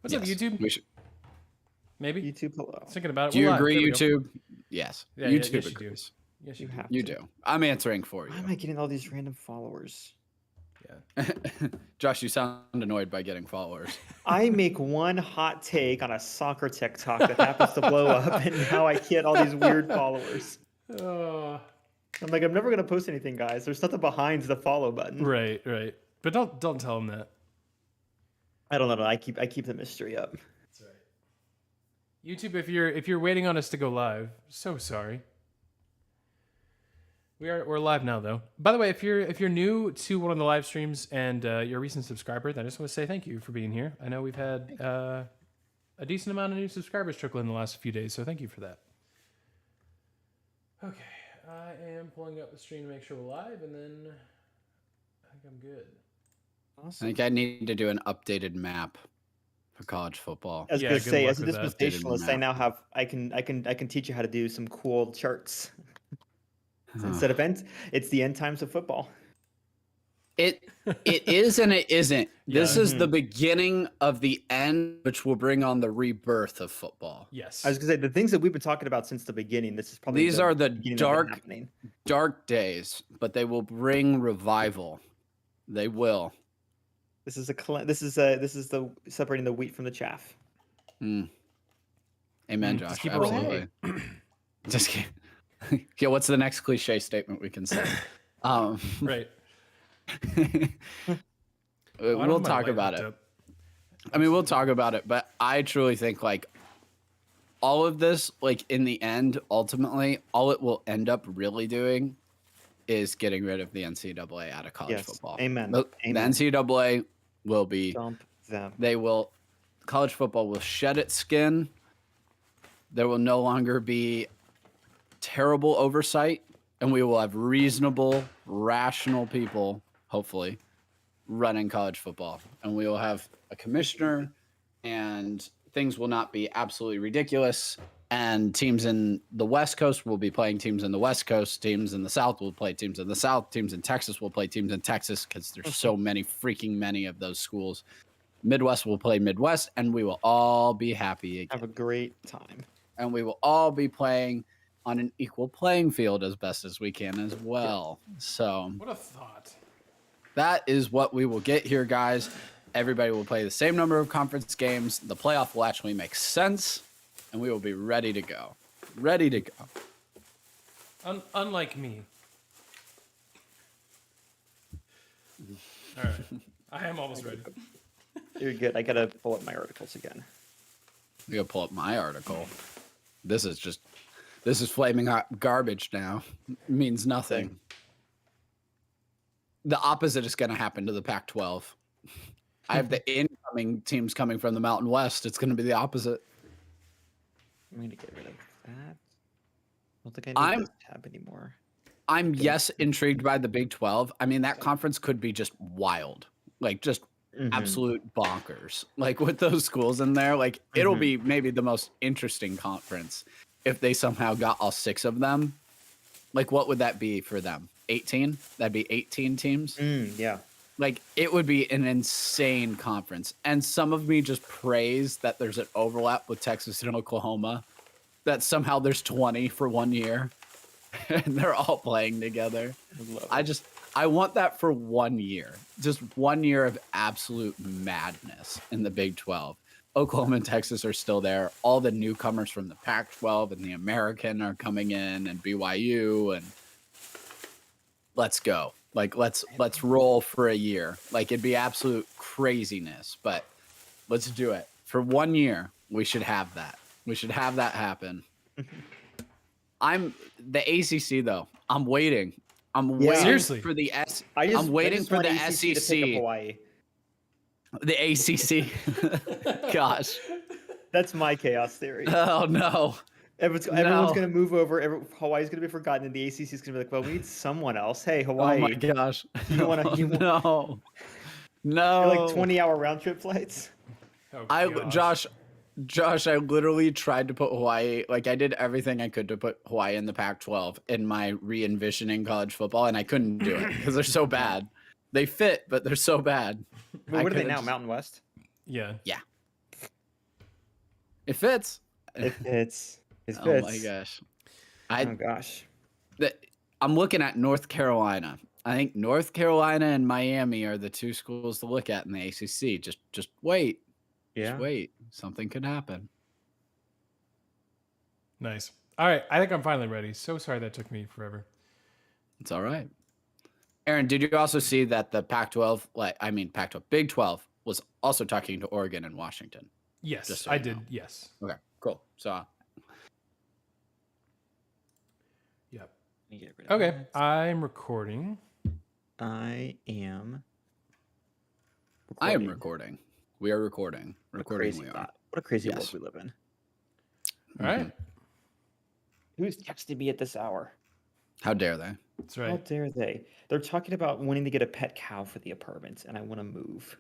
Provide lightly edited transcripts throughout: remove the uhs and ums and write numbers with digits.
What's up, YouTube? We should. Maybe YouTube, hello. Thinking about it. Do you We're live. agree, There we go. YouTube? Yes. Yeah, YouTube yes, agrees. Yes, you do. have You to. do. I'm answering for Why am I getting all these random followers? Yeah. you. Josh, you sound annoyed by getting followers. I make one hot take on a soccer TikTok that happens to blow up, and now I get all these weird followers. I'm like, I'm never gonna post anything, guys. There's nothing behind the follow button. Right. But don't tell them that. I don't know. I keep the mystery up. That's right. YouTube, if you're waiting on us to go live, so sorry. We're live now though. By the way, if you're new to one of the live streams and you're a recent subscriber, then I just want to say thank you for being here. I know we've had a decent amount of new subscribers trickle in the last few days, so thank you for that. Okay, I am pulling up the stream to make sure we're live, and then I think I'm good. Awesome. I think I need to do an updated map for college football. I was Yeah, gonna good say, luck as a with that. dispensationalist, I now have I can teach you how to do some cool charts. Instead of end, it's the end times of football. It is and it isn't. This Yeah. is the beginning of the end, which will bring on the rebirth of football. Yes. I was gonna say the things that we've been talking about since the beginning. This is probably These are the beginning of it dark, happening. dark days, but they will bring revival. They will. This is the separating the wheat from the chaff. Amen, Josh. Just keep it Absolutely. Just kidding. Yeah, what's the next cliche statement we can say? Right. We'll talk about it. I mean, we'll talk about it, but I truly think like all of this, like in the end, ultimately, all it will end up really doing is getting rid of the NCAA out of college football. Amen. The NCAA will be, Dump them. college football will shed its skin. There will no longer be terrible oversight, and we will have reasonable, rational people, hopefully, running college football. And we will have a commissioner, and things will not be absolutely ridiculous. And teams in the West Coast will be playing teams in the West Coast. Teams in the South will play teams in the South. Teams in Texas will play teams in Texas because there's so many of those schools. Midwest will play Midwest, and we will all be happy again. Have a great time. And we will all be playing on an equal playing field as best as we can as well. So What a thought. that is what we will get here, guys. Everybody will play the same number of conference games. The playoff will actually make sense, and we will be ready to go. Ready to go. Unlike me. All right. I am almost ready. You're good. I gotta pull up my articles again. I'm going to pull up my article. This is flaming hot garbage now. It means nothing. The opposite is going to happen to the Pac-12. I have the incoming teams coming from the Mountain West. It's going to be the opposite. I'm gonna get rid of that. I don't think I need this tab anymore. I'm intrigued by the Big 12. I mean, that conference could be just wild, like just absolute bonkers. Like with those schools in there, like it'll be maybe the most interesting conference if they somehow got all 6 of them. Like what would that be for them? 18? That'd be 18 teams. Yeah. Like it would be an insane conference. And some of me just praise that there's an overlap with Texas and Oklahoma, that somehow there's 20 for 1 year and they're all playing together. I want that for 1 year, just 1 year of absolute madness in the Big 12. Oklahoma and Texas are still there. All the newcomers from the Pac-12 and the American are coming in, and BYU, and let's go. Like let's roll for a year. Like it'd be absolute craziness, but let's do it. For 1 year, we should have that. We should have that happen. I'm the ACC though. I'm waiting. I'm waiting Seriously. for the I'm waiting for the ACC to pick up SEC. Hawaii. The ACC. Gosh. That's my chaos theory. Oh no. Everyone's going to move over. Hawaii's going to be forgotten, and the ACC is going to be like, "Well, we need someone else." Hey, Hawaii. Oh my gosh. You want to? No. Like 20-hour round trip flights. Oh, Josh, I literally tried to put Hawaii, like I did everything I could to put Hawaii in the Pac-12 in my re-envisioning college football, and I couldn't do it because they're so bad. They fit, but they're so bad. Where are they now? Mountain West? Yeah. Yeah. It fits. It fits. It fits. Oh my gosh. Oh gosh. I'm looking at North Carolina. I think North Carolina and Miami are the two schools to look at in the ACC. Just wait. Yeah. Just wait. Something could happen. Nice. All right. I think I'm finally ready. So sorry that took me forever. It's all right. Aaron, did you also see that the Pac-12, Pac-12, Big 12 was also talking to Oregon and Washington? Yes, Just so I you did. know. Yes. Okay, cool. So, Yep. Let me get rid of Okay. that. I'm recording. I am. I am recording. We are recording. What a Recording crazy we are. thought. What a crazy Yes. world we live in. All right. Who's texting me at this hour? How dare they? That's How right. dare they? They're talking about wanting to get a pet cow for the apartment, and I want to move.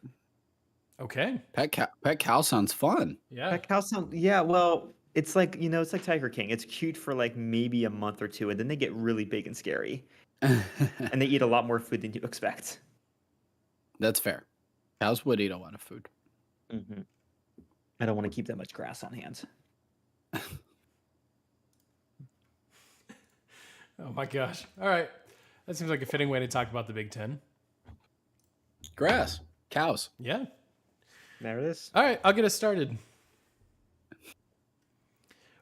Okay. Pet cow sounds fun. Yeah. Pet cow sound, yeah. Well, it's like it's like Tiger King. It's cute for like maybe a month or two, and then they get really big and scary, and they eat a lot more food than you expect. That's fair. Cows would eat a lot of food. Mm-hmm. I don't want to keep that much grass on hand. Oh my gosh. All right. That seems like a fitting way to talk about the Big Ten. Grass. Cows. Yeah. There it is. All right. I'll get us started.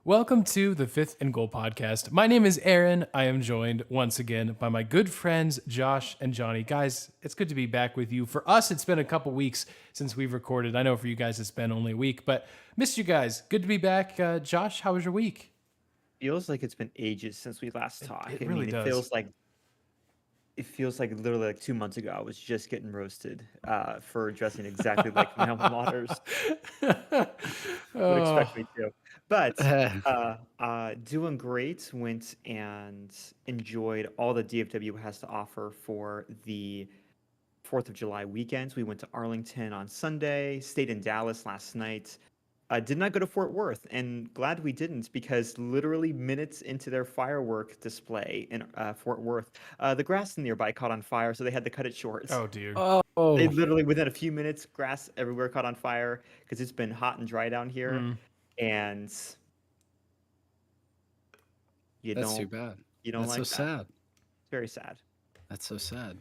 Welcome to the Fifth and Goal podcast. My name is Aaron. I am joined once again by my good friends, Josh and Jonny. Guys, it's good to be back with you. For us, it's been a couple weeks since we've recorded. I know for you guys, it's been only a week, but missed you guys. Good to be back. Josh, how was your week? Feels like it's been ages since we last talked. it really does. It feels like literally like 2 months ago I was just getting roasted for dressing exactly like my alma maters. Would expect me to. But doing great. Went and enjoyed all the DFW has to offer for the 4th of July weekends. We went to Arlington on Sunday, stayed in Dallas last night. Did not go to Fort Worth, and glad we didn't, because literally minutes into their firework display in Fort Worth, the grass nearby caught on fire, so they had to cut it short. Oh, dear. Oh. They literally, within a few minutes, grass everywhere caught on fire because it's been hot and dry down here, and That's too bad. You don't That's like so that. sad. Very sad. That's so sad.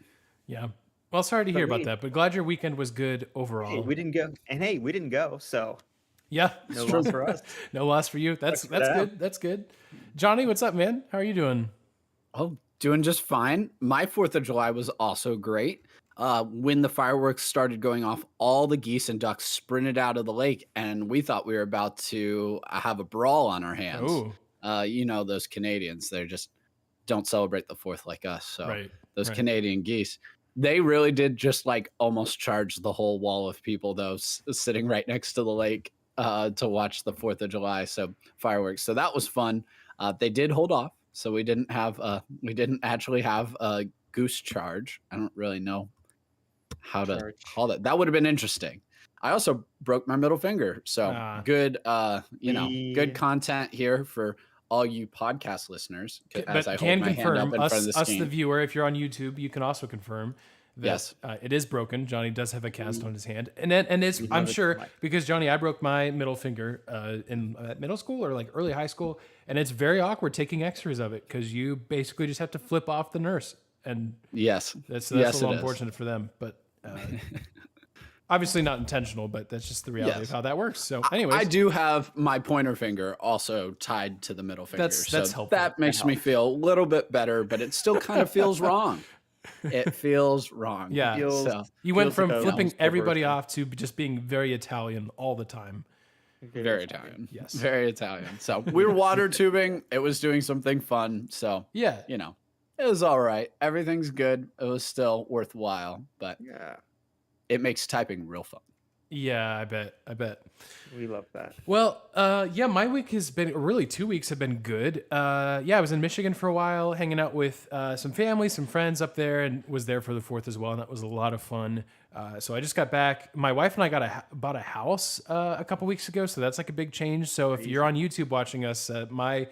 Yeah. Well, sorry to hear about hey- that, but glad your weekend was good Hey, overall. we didn't go, and hey, we didn't go, so Yeah. no loss for us. No loss for you. That's for them. good. That's good. Jonny, what's up, man? How are you doing? Oh, doing just fine. My 4th of July was also great. When the fireworks started going off, all the geese and ducks sprinted out of the lake, and we thought we were about to have a brawl on our hands. Oh, Those Canadians, they just don't celebrate the 4th like us. So right. those right. Canadian geese, they really did just like almost charge the whole wall of people, though, sitting right next to the lake to watch the 4th of July. So fireworks. So that was fun. They did hold off. So we didn't actually have a goose charge. I don't really know how to Charge. call that. That would have been interesting. I also broke my middle finger. So good, good content here for all you podcast listeners. As I But can hold my hand up confirm, in front of the us screen. the viewer, if you're on YouTube, you can also confirm that Yes. it is broken. Jonny does have a cast on his hand. And it's, We I'm love it so sure, much. because Jonny, I broke my middle finger in middle school or like early high school. And it's very awkward taking x-rays of it because you basically just have to flip off the nurse. And Yes. that's Yes, a little it is. unfortunate for them. But obviously not intentional, but that's just the reality Yes. of how that works. So anyways. I do have my pointer finger also tied to the middle finger. That's so helpful. That makes me feel a little bit better, but it still kind of feels wrong. It feels wrong. Yeah. Feels- So You went feels from like a flipping slow everybody version. off to just being very Italian all the time. very Italian. Yes. Very Italian. So we were water tubing. It was doing something fun. So, Yeah. it was all right. Everything's good. It was still worthwhile, but Yeah, it makes typing real fun. Yeah, I bet. we love that. Well, yeah, my week has been, or really 2 weeks have been good. Yeah, I was in Michigan for a while, hanging out with some family, some friends up there, and was there for the 4th as well, and that was a lot of fun. So I just got back. My wife and I bought a house a couple weeks ago, so that's like a big change. So if you're on YouTube watching us, my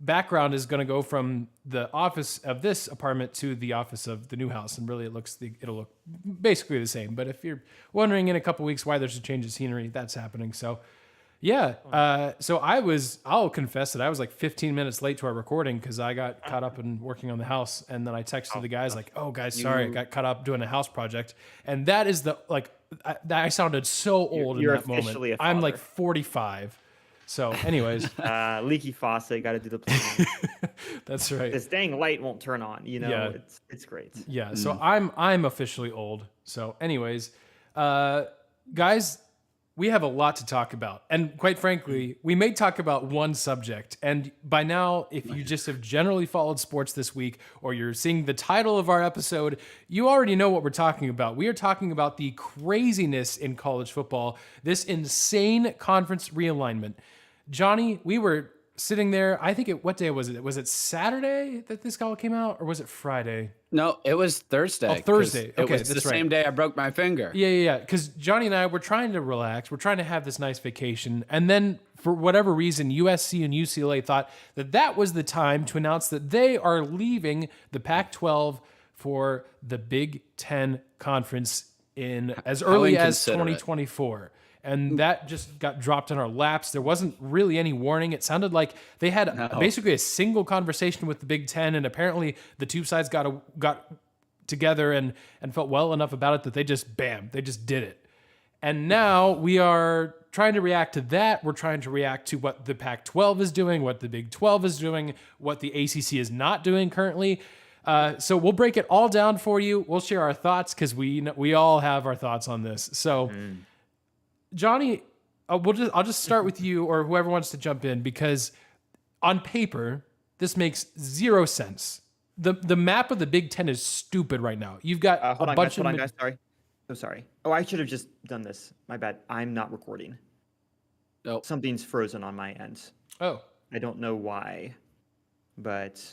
background is going to go from the office of this apartment to the office of the new house, and really it'll look basically the same. But if you're wondering in a couple weeks why there's a change of scenery, that's happening. So Yeah. I'll confess that I was like 15 minutes late to our recording because I got caught up in working on the house. And then I texted the guys like, oh, guys, sorry, I got caught up doing a house project. And that is I sounded so old in You're that moment. officially a I'm like father. 45. So, anyways, Leaky faucet, got to do the plumbing. that's right. This dang light won't turn on. Yeah. It's great. Yeah. So I'm officially old. So, anyways, guys, we have a lot to talk about. And quite frankly, we may talk about one subject. And by now, if you just have generally followed sports this week, or you're seeing the title of our episode, you already know what we're talking about. We are talking about the craziness in college football, this insane conference realignment. Jonny, we were sitting there. I think what day was it? Was it Saturday that this all came out, or was it Friday? No, it was Thursday. Oh, 'cause Thursday. Okay, it was that's the right. same day I broke my finger. Yeah. Because Jonny and I were trying to relax. We're trying to have this nice vacation. And then, for whatever reason, USC and UCLA thought that was the time to announce that they are leaving the Pac-12 for the Big Ten Conference in as early as inconsiderate. 2024. And that just got dropped in our laps. There wasn't really any warning. It sounded like they had basically a single conversation with the Big Ten, and apparently the two sides got together and felt well enough about it that they just did it. And now we are trying to react to that. We're trying to react to what the Pac-12 is doing, what the Big 12 is doing, what the ACC is not doing currently. So we'll break it all down for you. We'll share our thoughts because we all have our thoughts on this. So, Jonny, I'll just start with you or whoever wants to jump in, because on paper this makes zero sense. The map of the Big Ten is stupid right now. You've got Hold a on, bunch guys. of Hold on, guys. Sorry. So sorry. Oh, I should have just done this. My bad. I'm not recording. Nope. Something's frozen on my end. Oh, I don't know why, but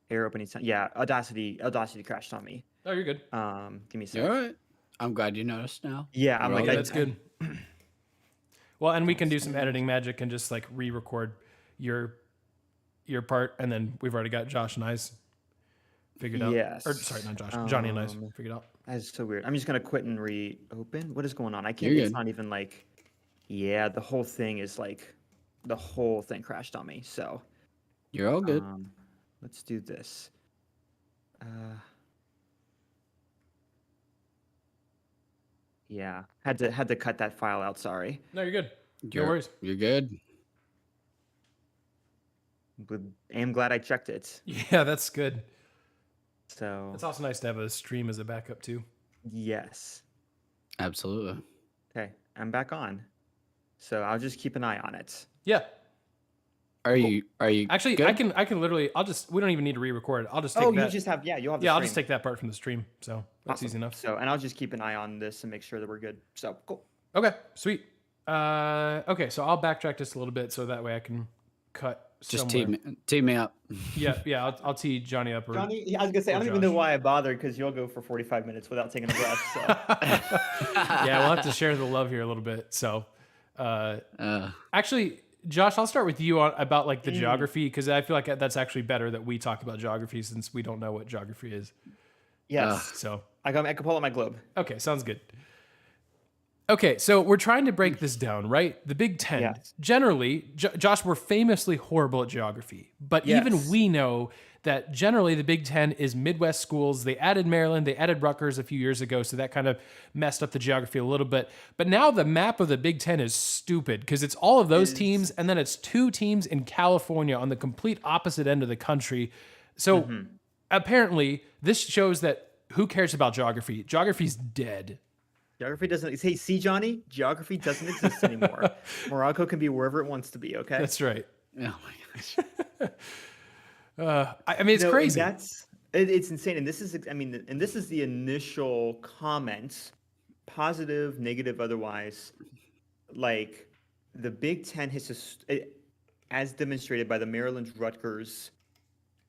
air opening sound. Yeah, Audacity crashed on me. oh, you're good. Give me a All second. right. I'm glad you noticed now. Yeah, I'm We're like, all Yeah, that's good. Well, and we can do some editing magic and just like re-record your part, and then we've already got Josh and I's figured out. Yes. Or sorry, not Josh. Jonny and I's figured out. That's so weird. I'm just gonna quit and reopen. What is going on? I can't. You're It's good. not even like. Yeah, the whole thing is like, the whole thing crashed on me. So, You're all good. let's do this. Yeah, had to cut that file out. Sorry. No, you're good. You're, No worries. You're good. But am glad I checked it. Yeah, that's good. So It's also nice to have a stream as a backup too. yes. Absolutely. Okay, I'm back on. So I'll just keep an eye on it. Yeah. Are you Actually, good? I can literally. We don't even need to re-record it. I'll just take Oh, that. you just have you'll have the Yeah, I'll stream. just take that part from the stream. So that's Awesome. easy enough. So and I'll just keep an eye on this and make sure that we're good. So cool. Okay, sweet. Okay, so I'll backtrack just a little bit so that way I can cut. Just somewhere. tee me up. Yeah. I'll tee Jonny up. Or, Johnny, I was gonna say I or don't even know Josh. why I bothered because you'll go for 45 minutes without taking a breath. So Yeah, we'll have to share the love here a little bit. So, actually, Josh, I'll start with you about like the geography, because I feel like that's actually better that we talk about geography since we don't know what geography is. yes, So, I can pull up my globe. okay, sounds good. Okay, so we're trying to break this down, right? The Big Ten. Yes. Generally, Josh, we're famously horrible at geography, but even Yes. we know that generally the Big Ten is Midwest schools. They added Maryland, they added Rutgers a few years ago, so that kind of messed up the geography a little bit. But now the map of the Big Ten is stupid because it's all of those teams, and then it's two teams in California on the complete opposite end of the country. So apparently, this shows that who cares about geography? Geography's dead. Geography doesn't. Hey, see, Johnny, geography doesn't exist anymore. Morocco can be wherever it wants to be. Okay. That's right. Oh my gosh. I mean, it's No, and crazy. It's insane, and this is the initial comment, positive, negative, otherwise. Like the Big Ten has, as demonstrated by the Maryland Rutgers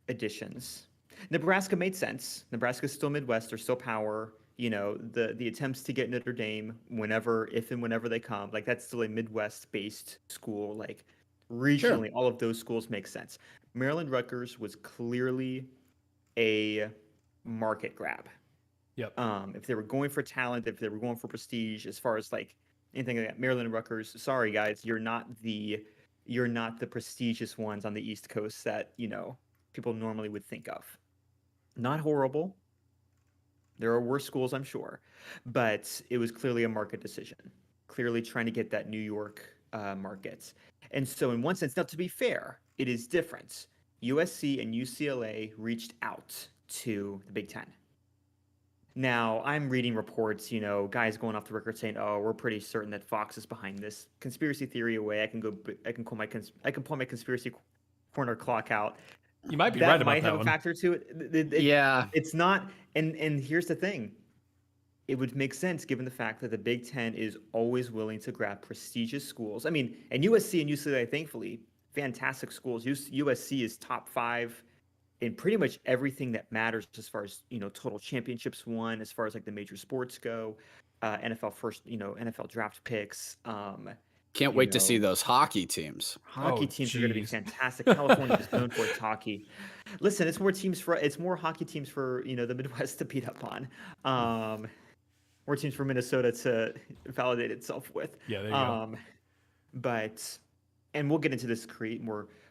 additions. Nebraska made sense. Nebraska's still Midwest. They're still power. You know, the attempts to get Notre Dame if and whenever they come, like that's still a Midwest-based school. Like regionally, all of those schools make sense. Maryland Rutgers was clearly a market grab. Yep. If they were going for talent, if they were going for prestige, as far as like anything like that. Maryland and Rutgers. Sorry, guys, you're not the prestigious ones on the East Coast that people normally would think of. Not horrible. There are worse schools, I'm sure, but it was clearly a market decision. Clearly trying to get that New York market. And so, in one sense, now to be fair, it is different. USC and UCLA reached out to the Big Ten. Now, I'm reading reports, guys going off the record saying, "Oh, we're pretty certain that Fox is behind this." Conspiracy theory away. I can pull my conspiracy corner clock out. You might be That right about might that have a one. factor to it. Yeah. It's not. And here's the thing. It would make sense given the fact that the Big Ten is always willing to grab prestigious schools. I mean, and USC and UCLA, thankfully, fantastic schools. USC is top 5 in pretty much everything that matters as far as total championships won, as far as like the major sports go, NFL first, NFL draft picks. Can't wait to see those hockey teams. Hockey teams are going to be fantastic. California is known for its hockey. Listen, it's more hockey teams for the Midwest to beat up on. More teams for Minnesota to validate itself with. Yeah, there you go. And we'll get into this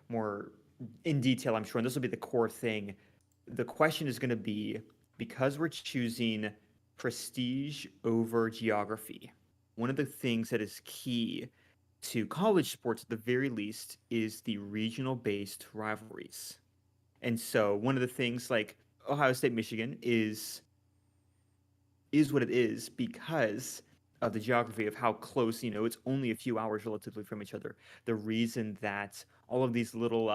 more in detail, I'm sure, and this will be the core thing. The question is going to be, because we're choosing prestige over geography, one of the things that is key to college sports at the very least is the regional-based rivalries. And so one of the things like Ohio State, Michigan is what it is because of the geography of how close, it's only a few hours relatively from each other. The reason that all of these little,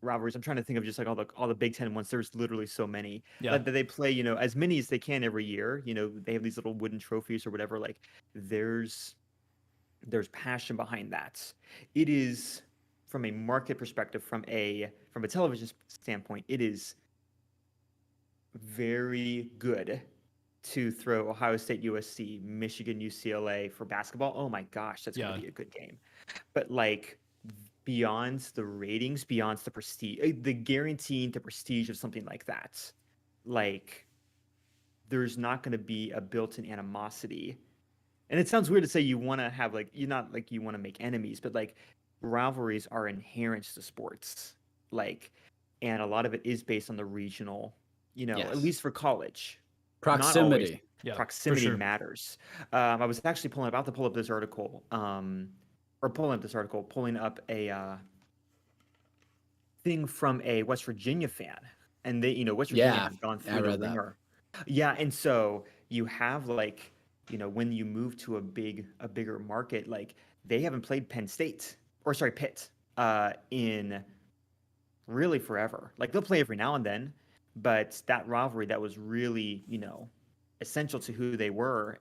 rivalries, I'm trying to think of just like all the Big Ten ones. There's literally so many that they play, as many as they can every year. They have these little wooden trophies or whatever. Like there's passion behind that. It is from a market perspective, from a television standpoint, it is very good to throw Ohio State, USC, Michigan, UCLA for basketball. Oh my gosh, that's going to be a good game. But like beyond the ratings, beyond the prestige, the guaranteeing the prestige of something like that, like there's not going to be a built-in animosity. And it sounds weird to say you want to have like, you're not like you want to make enemies, but like rivalries are inherent to sports. Like, and a lot of it is based on the regional, at least for college. Proximity. Proximity matters. I was actually pulling up this article, pulling up a thing from a West Virginia fan, and they, West Virginia has gone through the ringer. Yeah, and so you have like, when you move to a bigger market, like they haven't played Pitt, in really forever. Like they'll play every now and then, but that rivalry that was really, essential to who they were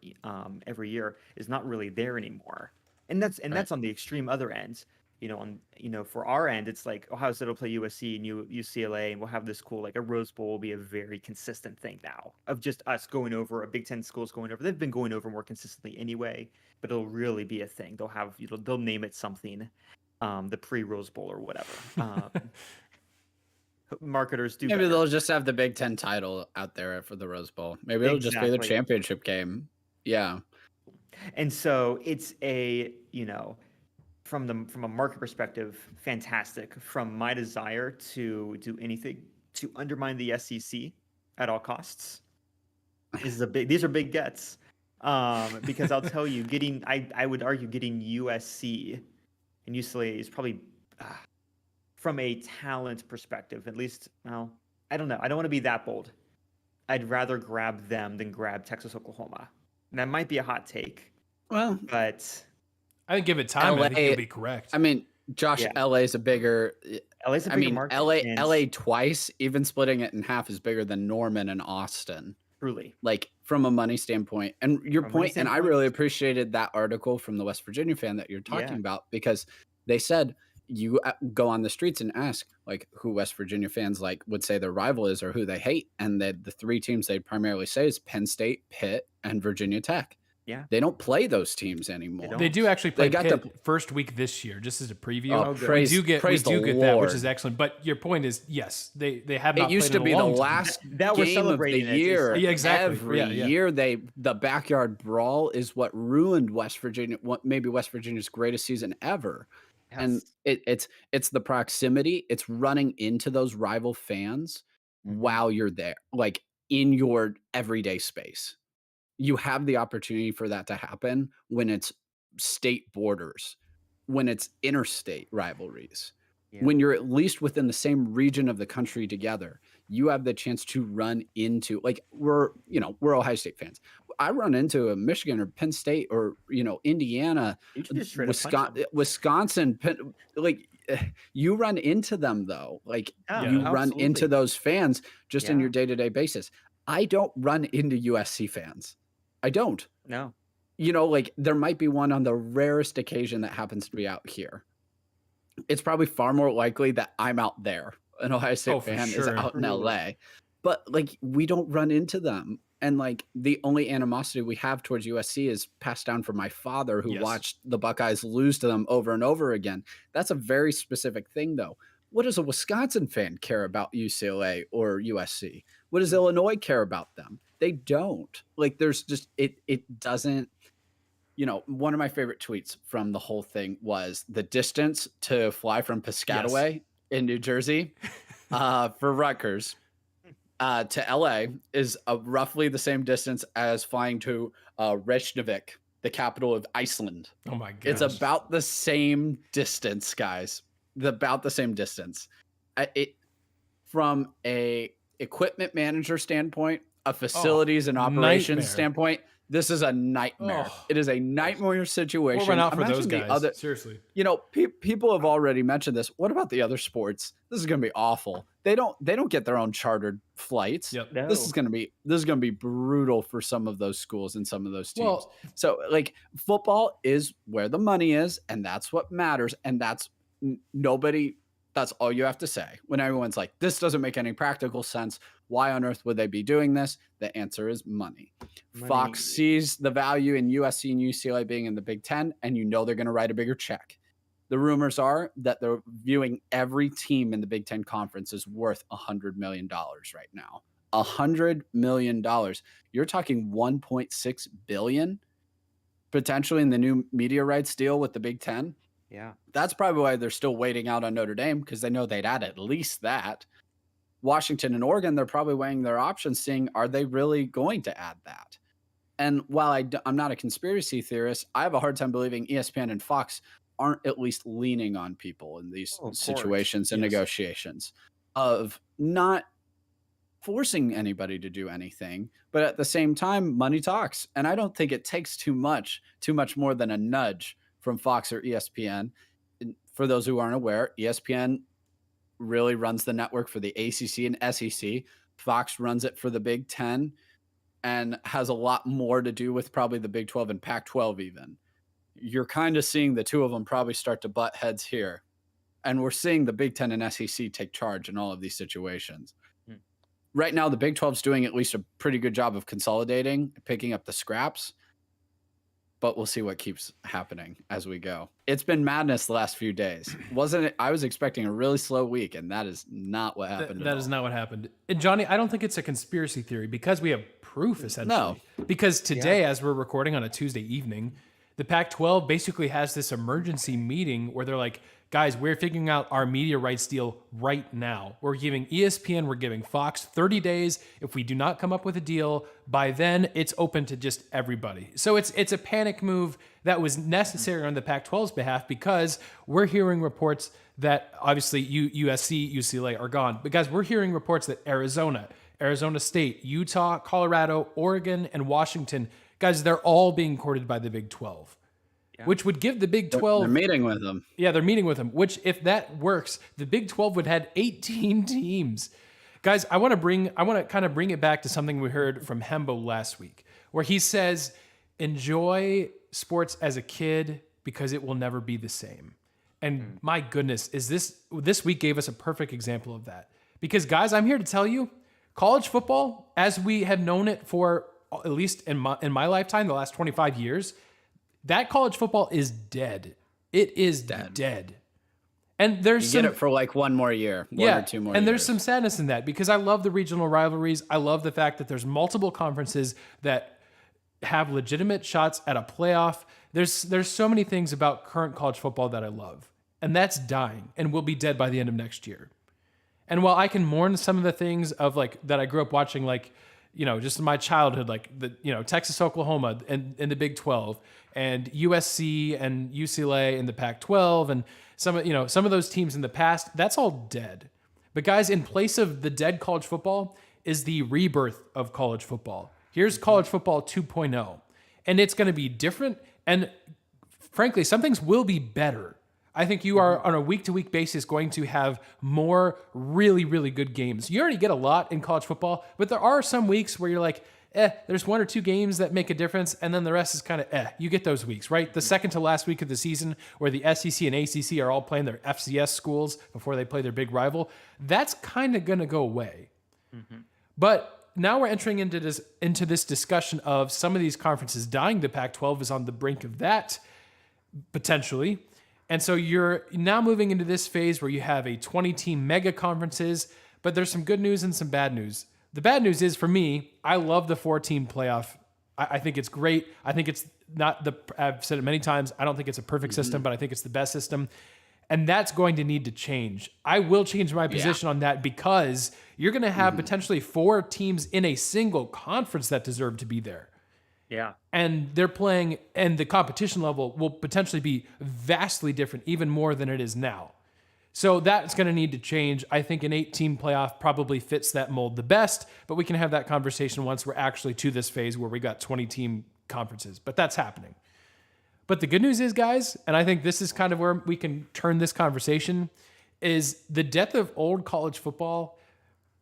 every year is not really there anymore. And that's on the extreme other end. For our end, it's like Ohio State will play USC and UCLA, and we'll have this cool, like a Rose Bowl will be a very consistent thing now of just us going over, a Big Ten schools going over. They've been going over more consistently anyway, but it'll really be a thing. They'll have, they'll name it something, the pre-Rose Bowl or whatever. Marketers do. Maybe they'll just have the Big Ten title out there for the Rose Bowl. Maybe it'll just be the championship game. Yeah. And so it's from a market perspective, fantastic. From my desire to do anything to undermine the SEC at all costs, these are big gets. Because I'll tell you, I would argue getting USC and UCLA is probably from a talent perspective, at least. Well, I don't know. I don't want to be that bold. I'd rather grab them than grab Texas, Oklahoma. And that might be a hot take. Well, but I think give it time. I think you'll be correct. I mean, Josh, LA's a bigger market. LA twice, even splitting it in half, is bigger than Norman and Austin. Truly. Like from a money standpoint. And your point, and I really appreciated that article from the West Virginia fan that you're talking about, because they said you go on the streets and ask like who West Virginia fans like would say their rival is or who they hate. And the three teams they'd primarily say is Penn State, Pitt, and Virginia Tech. Yeah. They don't play those teams anymore. don't. They do actually play They got Pitt first week this year, just as a preview. Oh, good. praise, we do get praise the that, which Lord. is excellent. But your point is, yes, they have not. It used played to in a be the long time. last That we're game of the celebrating it. year. Yeah, exactly. Every Yeah. year, the backyard brawl is what ruined West Virginia. Maybe West Virginia's greatest season ever. And it's the proximity. It's running into those rival fans while you're there, like in your everyday space. You have the opportunity for that to happen when it's state borders, when it's interstate rivalries, when you're at least within the same region of the country together. You have the chance to run into, like, we're Ohio State fans. I run into a Michigan or Penn State or Indiana, You should just straight up punch them. Wisconsin, like you run into them though. Like Yeah, you run into absolutely. those fans just in Yeah. your day-to-day basis. I don't run into USC fans. I don't. No. Like there might be one on the rarest occasion that happens to be out here. It's probably far more likely that I'm out there. An Ohio State for fan is sure. out in LA. But like we don't run into them. And like the only animosity we have towards USC is passed down from my father, who Yes. watched the Buckeyes lose to them over and over again. That's a very specific thing though. What does a Wisconsin fan care about UCLA or USC? What does Illinois care about them? They don't. Like there's just it doesn't. One of my favorite tweets from the whole thing was the distance to fly from Piscataway in New Jersey for Rutgers to LA is roughly the same distance as flying to Reykjavik, the capital of Iceland. Oh my god! It's about the same distance, guys. About the same distance. From a equipment manager standpoint, a facilities and operations nightmare. standpoint, this is a nightmare. Oh. It is a nightmare situation. We'll run out for those Imagine guys. Seriously. People have already mentioned this. What about the other sports? This is going to be awful. They don't get their own chartered flights. Yep. No. This is going to be brutal for some of those schools and some of those teams. Well, So like football is where the money is, and that's what matters. And that's that's all you have to say when everyone's like, this doesn't make any practical sense. Why on earth would they be doing this? The answer is money. Fox sees the value in USC and UCLA being in the Big Ten, and they're going to write a bigger check. The rumors are that they're viewing every team in the Big Ten conference is worth $100 million right now. $100 million. You're talking $1.6 billion potentially in the new media rights deal with the Big Ten. Yeah. That's probably why they're still waiting out on Notre Dame, because they know they'd add at least that. Washington and Oregon, they're probably weighing their options, seeing are they really going to add that? And while I'm not a conspiracy theorist, I have a hard time believing ESPN and Fox aren't at least leaning on people in these situations and negotiations of not forcing anybody to do anything. But at the same time, money talks. And I don't think it takes too much more than a nudge from Fox or ESPN. For those who aren't aware, ESPN really runs the network for the ACC and SEC. Fox runs it for the Big Ten and has a lot more to do with probably the Big 12 and Pac-12 even. You're kind of seeing the two of them probably start to butt heads here. And we're seeing the Big Ten and SEC take charge in all of these situations. Right now, the Big 12 is doing at least a pretty good job of consolidating, picking up the scraps. But we'll see what keeps happening as we go. It's been madness the last few days. Wasn't it? I was expecting a really slow week, and that is not what happened. That is not what happened. And Johnny, I don't think it's a conspiracy theory because we have proof, essentially. No. Because today, as we're recording on a Tuesday evening, the Pac-12 basically has this emergency meeting where they're like, guys, we're figuring out our media rights deal right now. We're giving ESPN, we're giving Fox 30 days. If we do not come up with a deal, by then it's open to just everybody. So it's a panic move that was necessary on the Pac-12's behalf because we're hearing reports that obviously USC, UCLA are gone. But guys, we're hearing reports that Arizona State, Utah, Colorado, Oregon, and Washington, guys, they're all being courted by the Big 12. Which would give the Big 12... They're meeting with them. Yeah, they're meeting with them, which if that works, the Big 12 would have 18 teams. Guys, I want to kind of bring it back to something we heard from Hembo last week, where he says, enjoy sports as a kid because it will never be the same. And my goodness, this week gave us a perfect example of that. Because guys, I'm here to tell you, college football, as we have known it for at least in my lifetime, the last 25 years, that college football is dead. It is dead. And there's You get it for like one more year, one or two more years. And there's some sadness in that because I love the regional rivalries. I love the fact that there's multiple conferences that have legitimate shots at a playoff. There's so many things about current college football that I love. And that's dying and will be dead by the end of next year. And while I can mourn some of the things of like that I grew up watching, like, just in my childhood, like Texas, Oklahoma and in the Big 12 and USC and UCLA in the Pac-12 and some of those teams in the past, that's all dead. But guys, in place of the dead college football is the rebirth of college football. Here's college football 2.0, and it's going to be different. And frankly, some things will be better. I think you are on a week-to-week basis going to have more really, really good games. You already get a lot in college football, but there are some weeks where you're like, there's one or two games that make a difference, and then the rest is kind of You get those weeks, right? The second to last week of the season where the SEC and ACC are all playing their FCS schools before they play their big rival, that's kind of going to go away. Mm-hmm. But now we're entering into this discussion of some of these conferences dying. The Pac-12 is on the brink of that, potentially. And so you're now moving into this phase where you have a 20-team mega conferences, but there's some good news and some bad news. The bad news is, for me, I love the 4-team playoff. I think it's great. I think it's I've said it many times, I don't think it's a perfect system, but I think it's the best system. And that's going to need to change. I will change my position on that because you're going to have potentially 4 teams in a single conference that deserve to be there. Yeah. And they're playing, and the competition level will potentially be vastly different, even more than it is now. So that's going to need to change. I think an 8-team playoff probably fits that mold the best, but we can have that conversation once we're actually to this phase where we got 20-team conferences. But that's happening. But the good news is, guys, and I think this is kind of where we can turn this conversation, is the death of old college football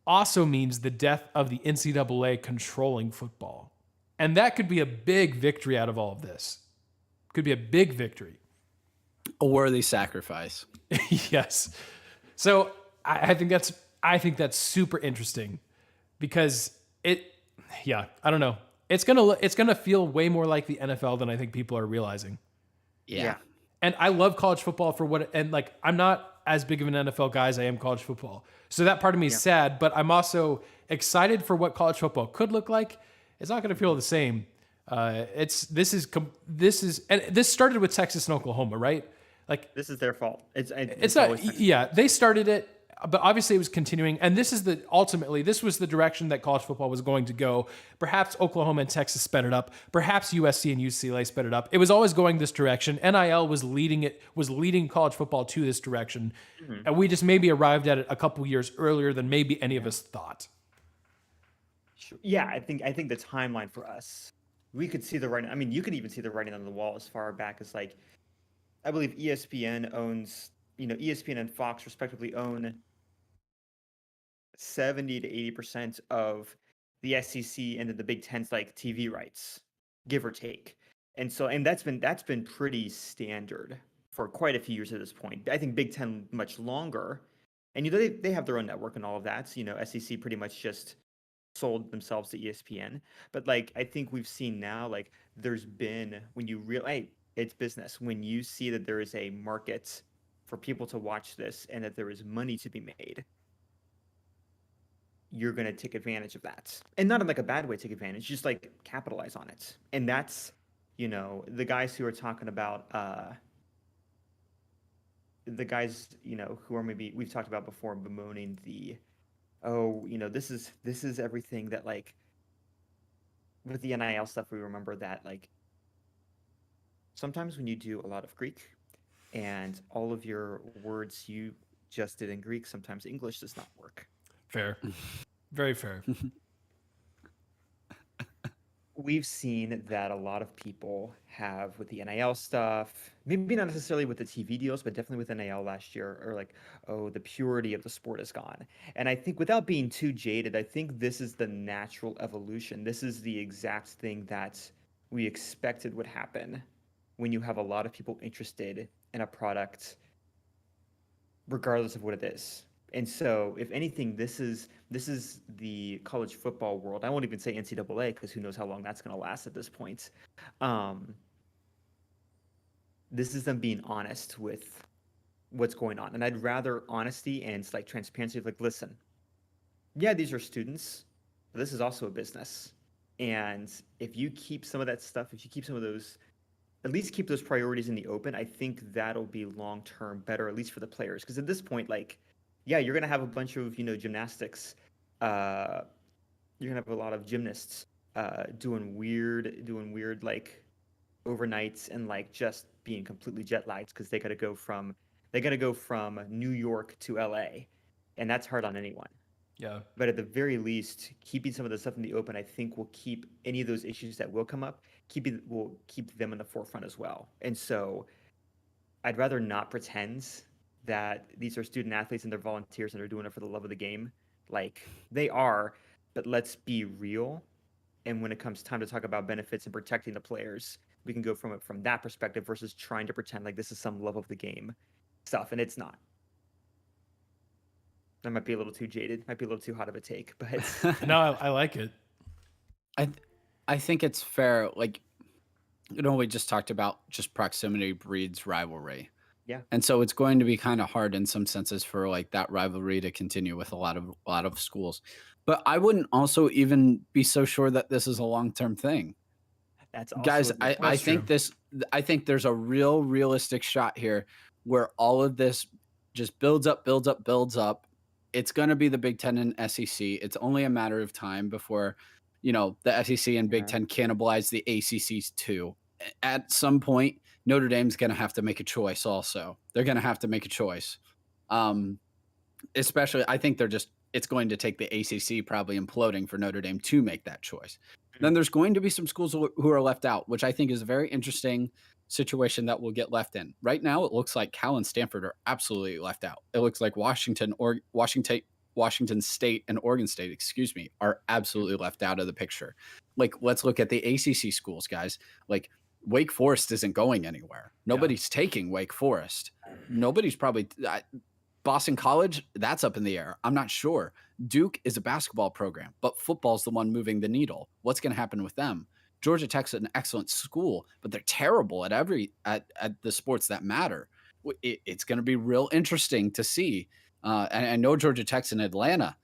also means the death of the NCAA controlling football. And that could be a big victory out of all of this. Could be a big victory. A worthy sacrifice. Yes. So I think that's super interesting because I don't know. It's gonna feel way more like the NFL than I think people are realizing. Yeah. And I love college football for what, and like, I'm not as big of an NFL guy as I am college football. So that part of me is sad, but I'm also excited for what college football could look like. It's not going to feel the same. This started with Texas and Oklahoma, right? Like, this is their fault. It's not. Yeah, they started it, but obviously it was continuing. And this was the direction that college football was going to go. Perhaps Oklahoma and Texas sped it up. Perhaps USC and UCLA sped it up. It was always going this direction. NIL was leading college football to this direction, and we just maybe arrived at it a couple years earlier than maybe any of us thought. Yeah, I think the timeline for us, we could see the writing. I mean, you could even see the writing on the wall as far back as, like, I believe ESPN owns, ESPN and Fox respectively own 70 to 80% of the SEC and then the Big Ten's like TV rights, give or take. And that's been pretty standard for quite a few years at this point. I think Big Ten much longer, and they have their own network and all of that. SEC pretty much just sold themselves to ESPN. But like, I think we've seen now, like, there's been, when you realize it's business, when you see that there is a market for people to watch this and that there is money to be made, you're going to take advantage of that. And not in like a bad way, take advantage, just like capitalize on it. And that's, the guys who are talking about, the guys, who are maybe, we've talked about before, bemoaning this is everything that, like, with the NIL stuff, we remember that, like, sometimes when you do a lot of Greek and all of your words you just did in Greek, sometimes English does not work. Fair. Very fair. We've seen that a lot of people have with the NIL stuff, maybe not necessarily with the TV deals, but definitely with NIL last year, or like, the purity of the sport is gone. And I think, without being too jaded, I think this is the natural evolution. This is the exact thing that we expected would happen when you have a lot of people interested in a product, regardless of what it is. And so, if anything, this is the college football world. I won't even say NCAA because who knows how long that's going to last at this point. Um, this is them being honest with what's going on, and I'd rather honesty and like transparency. Like, listen, yeah, these are students, but this is also a business. And if you keep some of that stuff, if you keep some of those, at least keep those priorities in the open, I think that'll be long term better, at least for the players. Because at this point, like, yeah, you're gonna have a bunch of gymnastics. You're gonna have a lot of gymnasts doing weird like overnights and like just being completely jet lagged because they gotta go from New York to LA, and that's hard on anyone. Yeah. But at the very least, keeping some of the stuff in the open, I think will keep any of those issues that will come up, will keep them in the forefront as well. And so I'd rather not pretend that these are student athletes and they're volunteers and they're doing it for the love of the game. Like they are, but let's be real. And when it comes time to talk about benefits and protecting the players, we can go from it from that perspective versus trying to pretend like this is some love of the game stuff, and it's not. That might be a little too jaded, might be a little too hot of a take, but No, I like it. I think it's fair. Like, we just talked about just proximity breeds rivalry. yeah. And so it's going to be kind of hard in some senses for like that rivalry to continue with a lot of schools. But I wouldn't also even be so sure that this is a long-term thing. That's also Guys, a good I point. think I think there's a realistic shot here where all of this just builds up. It's going to be the Big Ten and SEC. It's only a matter of time before, the SEC and Big Ten cannibalize the ACCs too. At some point, Notre Dame's going to have to make a choice also. They're going to have to make a choice. Especially, I think it's going to take the ACC probably imploding for Notre Dame to make that choice. Then there's going to be some schools who are left out, which I think is a very interesting situation that will get left in. Right now, it looks like Cal and Stanford are absolutely left out. It looks like Washington State and Oregon State, are absolutely left out of the picture. Like, let's look at the ACC schools, guys. Like, Wake Forest isn't going anywhere. Nobody's taking Wake Forest. Nobody's probably Boston College, that's up in the air. I'm not sure. Duke is a basketball program, but football's the one moving the needle. What's going to happen with them? Georgia Tech's an excellent school, but they're terrible at the sports that matter. It's going to be real interesting to see. And I know Georgia Tech's in Atlanta,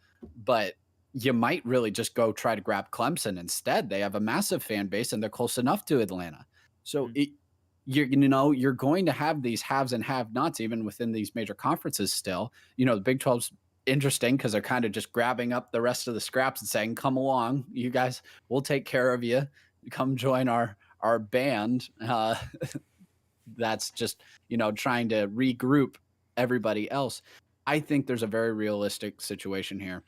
but you might really just go try to grab Clemson instead. They have a massive fan base and they're close enough to Atlanta. So you're going to have these haves and have-nots even within these major conferences still. The Big 12's interesting because they're kind of just grabbing up the rest of the scraps and saying, come along, you guys, we'll take care of you. Come join our band. That's just, trying to regroup everybody else. I think there's a very realistic situation here.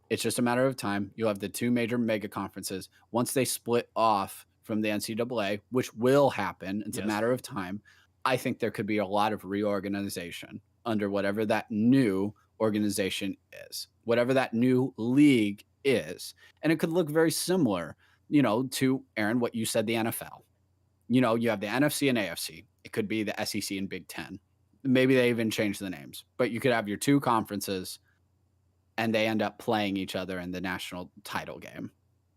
It's just a matter of time. You'll have the two major mega conferences. Once they split off from the NCAA, which will happen, it's a matter of time. I think there could be a lot of reorganization under whatever that new organization is, whatever that new league is. And it could look very similar, to, Aaron, what you said, the NFL. You have the NFC and AFC. It could be the SEC and Big Ten. Maybe they even change the names. But you could have your two conferences and they end up playing each other in the national title game.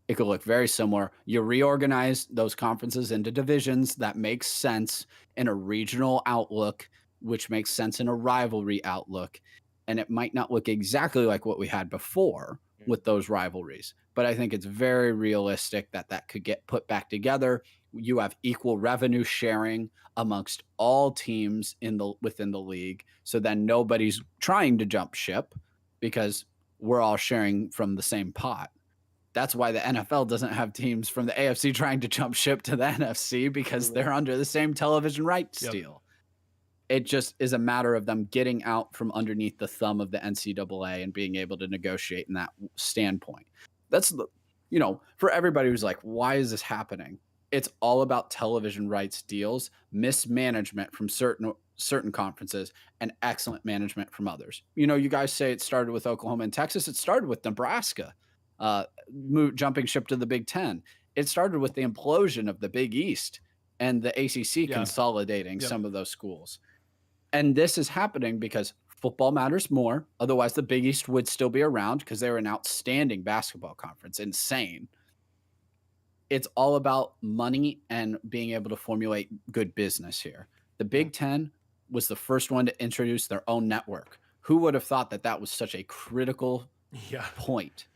It could look very similar. You reorganize those conferences into divisions that makes sense in a regional outlook, which makes sense in a rivalry outlook. And it might not look exactly like what we had before with those rivalries. But I think it's very realistic that could get put back together. You have equal revenue sharing amongst all teams within the league. So then nobody's trying to jump ship because we're all sharing from the same pot. That's why the NFL doesn't have teams from the AFC trying to jump ship to the NFC because they're under the same television rights deal. It just is a matter of them getting out from underneath the thumb of the NCAA and being able to negotiate in that standpoint. That's for everybody who's like, why is this happening? It's all about television rights deals, mismanagement from certain conferences, and excellent management from others. You guys say it started with Oklahoma and Texas. It started with Nebraska. Jumping ship to the Big Ten. It started with the implosion of the Big East and the ACC consolidating some of those schools. And this is happening because Football matters more. Otherwise, the Big East would still be around because they were an outstanding basketball conference. Insane. It's all about money and being able to formulate good business here. The Big Ten was the first one to introduce their own network. Who would have thought that that was such a critical point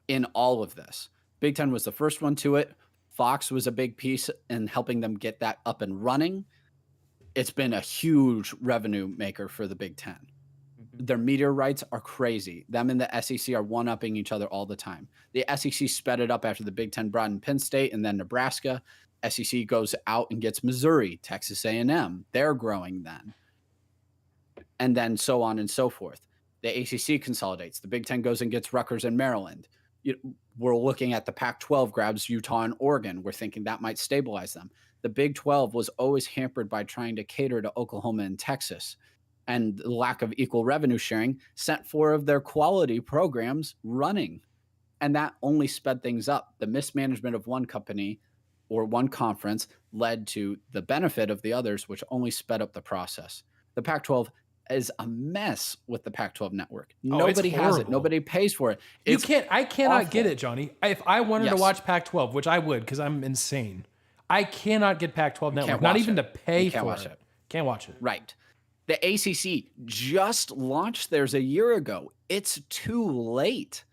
in all of this? Big Ten was the first one to it. Fox was a big piece in helping them get that up and running. It's been a huge revenue maker for the Big Ten. Their media rights are crazy. Them and the SEC are one-upping each other all the time. The SEC sped it up after the Big Ten brought in Penn State and then Nebraska. SEC goes out and gets Missouri, Texas A&M. They're growing then. And then so on and so forth. The ACC consolidates. The Big Ten goes and gets Rutgers and Maryland. We're looking at the Pac-12 grabs Utah and Oregon. We're thinking that might stabilize them. The Big 12 was always hampered by trying to cater to Oklahoma and Texas. And the lack of equal revenue sharing sent 4 of their quality programs running. And that only sped things up. The mismanagement of one company or one conference led to the benefit of the others, which only sped up the process. The Pac-12 is a mess with the Pac-12 network. Nobody has it. Nobody pays for it. I cannot get it, Johnny. If I wanted to watch Pac-12, which I would because I'm insane, I cannot get Pac-12 network, not even to pay for it. Can't watch it. Right. The ACC just launched theirs a year ago. It's too late.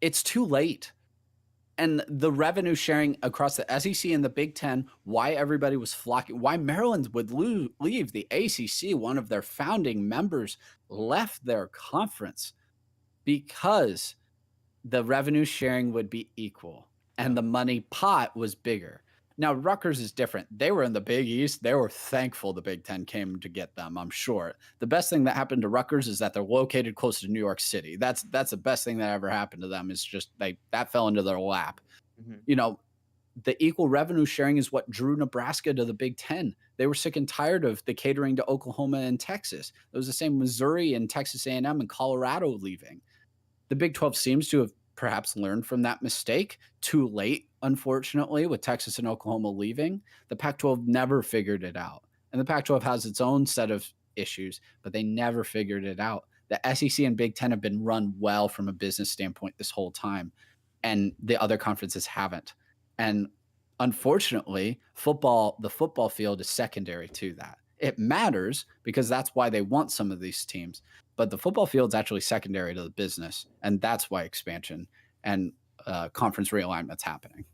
It's too late. And the revenue sharing across the SEC and the Big Ten, why everybody was flocking, why Maryland would leave the ACC, one of their founding members left their conference because the revenue sharing would be equal and the money pot was bigger. Now, Rutgers is different. They were in the Big East. They were thankful the Big Ten came to get them, I'm sure. The best thing that happened to Rutgers is that they're located close to New York City. That's the best thing that ever happened to them. Is just that fell into their lap. You know, the equal revenue sharing is what drew Nebraska to the Big Ten. They were sick and tired of the catering to Oklahoma and Texas. It was the same Missouri and Texas A&M and Colorado leaving. The Big 12 seems to have perhaps learned from that mistake too late, unfortunately, with Texas and Oklahoma leaving. The Pac-12 never figured it out. And the Pac-12 has its own set of issues, but they never figured it out. The SEC and Big Ten have been run well from a business standpoint this whole time, and the other conferences haven't. And unfortunately, the football field is secondary to that. It matters because that's why they want some of these teams. But the football field's actually secondary to the business, and that's why expansion and conference realignment's happening.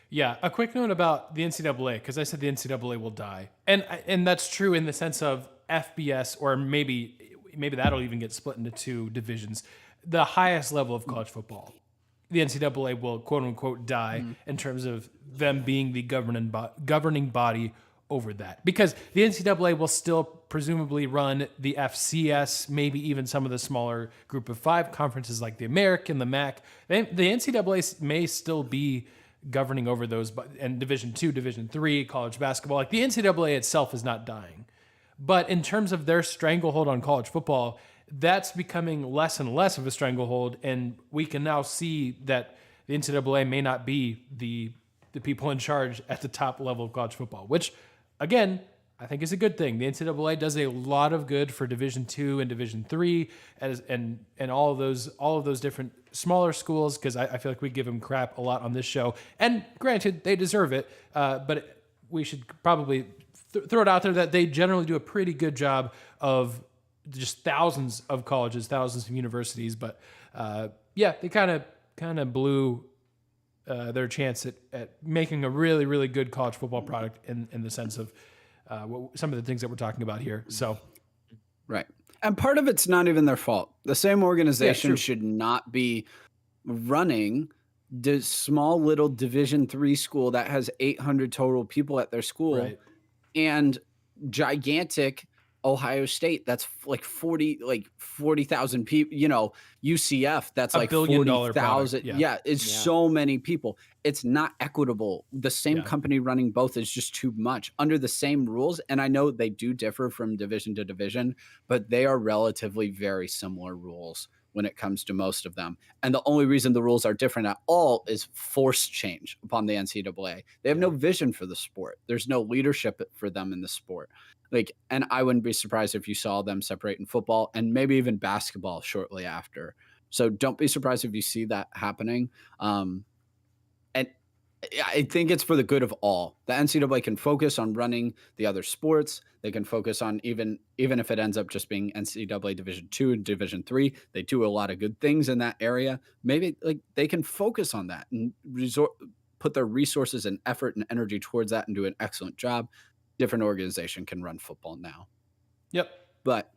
Yeah, a quick note about the NCAA, because I said the NCAA will die. And that's true in the sense of FBS, or maybe that'll even get split into 2 divisions. The highest level of college football, the NCAA will quote unquote die in terms of them being the governing body over that, because the NCAA will still presumably run the FCS, maybe even some of the smaller group of 5 conferences like the American, the MAC. The NCAA may still be governing over those, and Division II, Division III, college basketball. Like the NCAA itself is not dying, but in terms of their stranglehold on college football, that's becoming less and less of a stranglehold, and we can now see that the NCAA may not be the people in charge at the top level of college football, which, again, I think is a good thing. The NCAA does a lot of good for Division II and Division III, and all of those different smaller schools, because I feel like we give them crap a lot on this show. And granted, they deserve it, but we should probably throw it out there that they generally do a pretty good job of just thousands of colleges, thousands of universities. But they kind of blew their chance at making a really, really good college football product in the sense of some of the things that we're talking about here. So, right. And part of it's not even their fault. The same organization should not be running the small little Division III school that has 800 total people at their school, and gigantic Ohio State that's like 40,000 people, you know, UCF that's like 40,000. It's so many people. It's not equitable. The same company running both is just too much under the same rules. And I know they do differ from division to division, but they are relatively very similar rules when it comes to most of them. And the only reason the rules are different at all is forced change upon the NCAA. They have no vision for the sport. There's no leadership for them in the sport. Like, and I wouldn't be surprised if you saw them separate in football and maybe even basketball shortly after. So don't be surprised if you see that happening. And I think it's for the good of all. The NCAA can focus on running the other sports. They can focus on even if it ends up just being NCAA Division II and Division III. They do a lot of good things in that area. Maybe like they can focus on that and put their resources and effort and energy towards that and do an excellent job. Different organization can run football now. Yep. But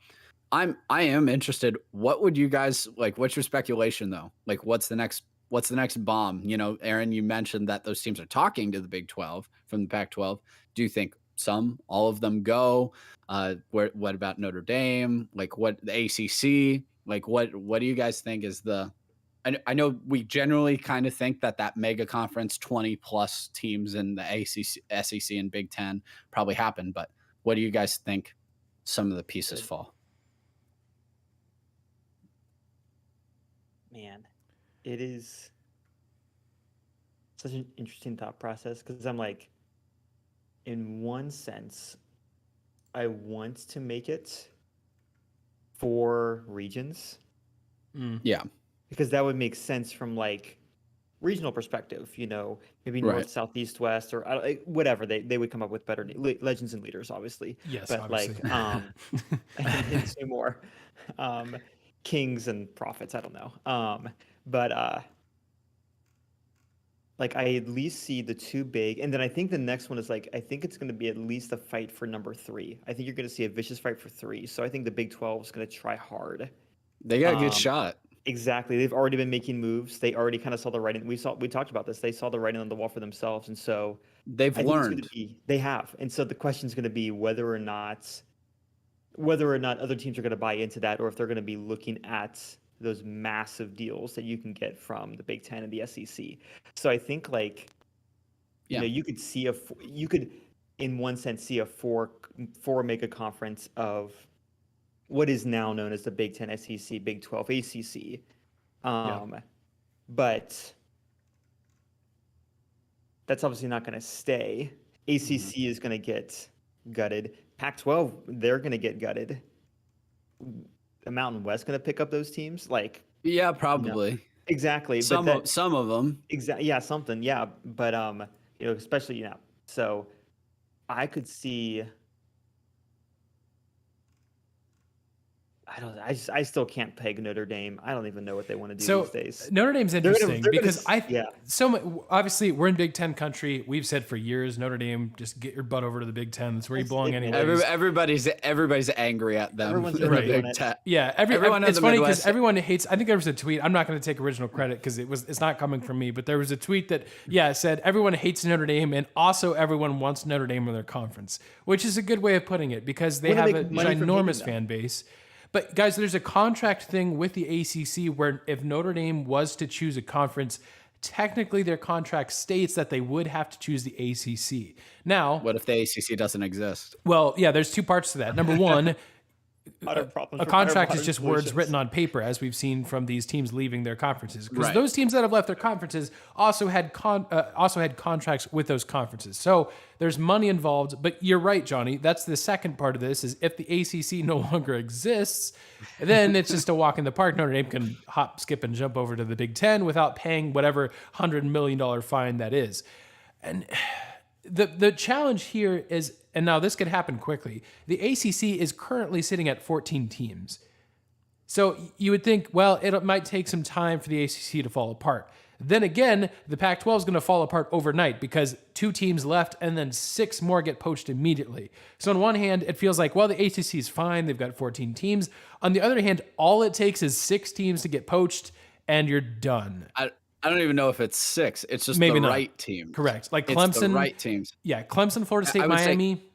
I am interested. What would you guys like? What's your speculation though? Like, what's the next bomb? You know, Aaron, you mentioned that those teams are talking to the Big 12 from the Pac-12. Do you think all of them go? What about Notre Dame? Like, what the ACC? Like, what do you guys think is the? I know we generally kind of think that mega conference, 20 plus teams in the ACC, SEC, and Big 10 probably happen. But what do you guys think? Some of the pieces fall. Man, it is such an interesting thought process because I'm like, in one sense, I want to make it 4 regions. Yeah. Because that would make sense from like regional perspective, you know, maybe north, south, east, west, or whatever. They would come up with better legends and leaders, obviously. Yes, but obviously. and two more, kings and prophets. I don't know. But like I at least see the 2 big, and then I think the next one is like I think it's going to be at least a fight for number 3. I think you're going to see a vicious fight for 3. So I think the Big 12 is going to try hard. They got a good shot. Exactly. They've already been making moves. They already kind of saw the writing. We talked about this. They saw the writing on the wall for themselves. And so they've learned. They have. And so the question is going to be whether or not other teams are going to buy into that, or if they're going to be looking at those massive deals that you can get from the Big 10 and the SEC. So I think like, you know, you could in one sense see a four mega conference of what is now known as the Big 10, SEC, Big 12, ACC. But that's obviously not going to stay. ACC is going to get gutted. Pac-12, they're going to get gutted. The Mountain West going to pick up those teams? Like, yeah, probably. You know, exactly. Some of them. Exactly. Yeah, something. Yeah, but you know, especially, you know, so I could see. I still can't peg Notre Dame. I don't even know what they want to do these days. Notre Dame's interesting because so obviously we're in Big 10 country. We've said for years, Notre Dame, just get your butt over to the Big 10. That's where you belong anyway. Everybody's angry at them. Everyone's in the Big 10. Yeah, everyone. It's funny because everyone hates. I think there was a tweet. I'm not going to take original credit because it's not coming from me. But there was a tweet that said everyone hates Notre Dame and also everyone wants Notre Dame in their conference, which is a good way of putting it because they have a ginormous fan base. But guys, there's a contract thing with the ACC where if Notre Dame was to choose a conference, technically their contract states that they would have to choose the ACC. Now, what if the ACC doesn't exist? Well, yeah, there's 2 parts to that. Number one, a contract is just words written on paper, as we've seen from these teams leaving their conferences. Because those teams that have left their conferences also had contracts with those conferences. So there's money involved. But you're right, Jonny. That's the second part of this: is if the ACC no longer exists, then it's just a walk in the park. Notre Dame can hop, skip, and jump over to the Big 10 without paying whatever $100 million fine that is. And the challenge here is, and now this could happen quickly, the ACC is currently sitting at 14 teams. So you would think, well, it might take some time for the ACC to fall apart. Then again, the Pac-12 is going to fall apart overnight because 2 teams left and then 6 more get poached immediately. So on one hand, it feels like, well, the ACC is fine. They've got 14 teams. On the other hand, all it takes is 6 teams to get poached and you're done. I don't even know if it's 6. It's just maybe the not. Right teams. Correct. Like Clemson. It's the right teams. Yeah, Clemson, Florida State, Miami,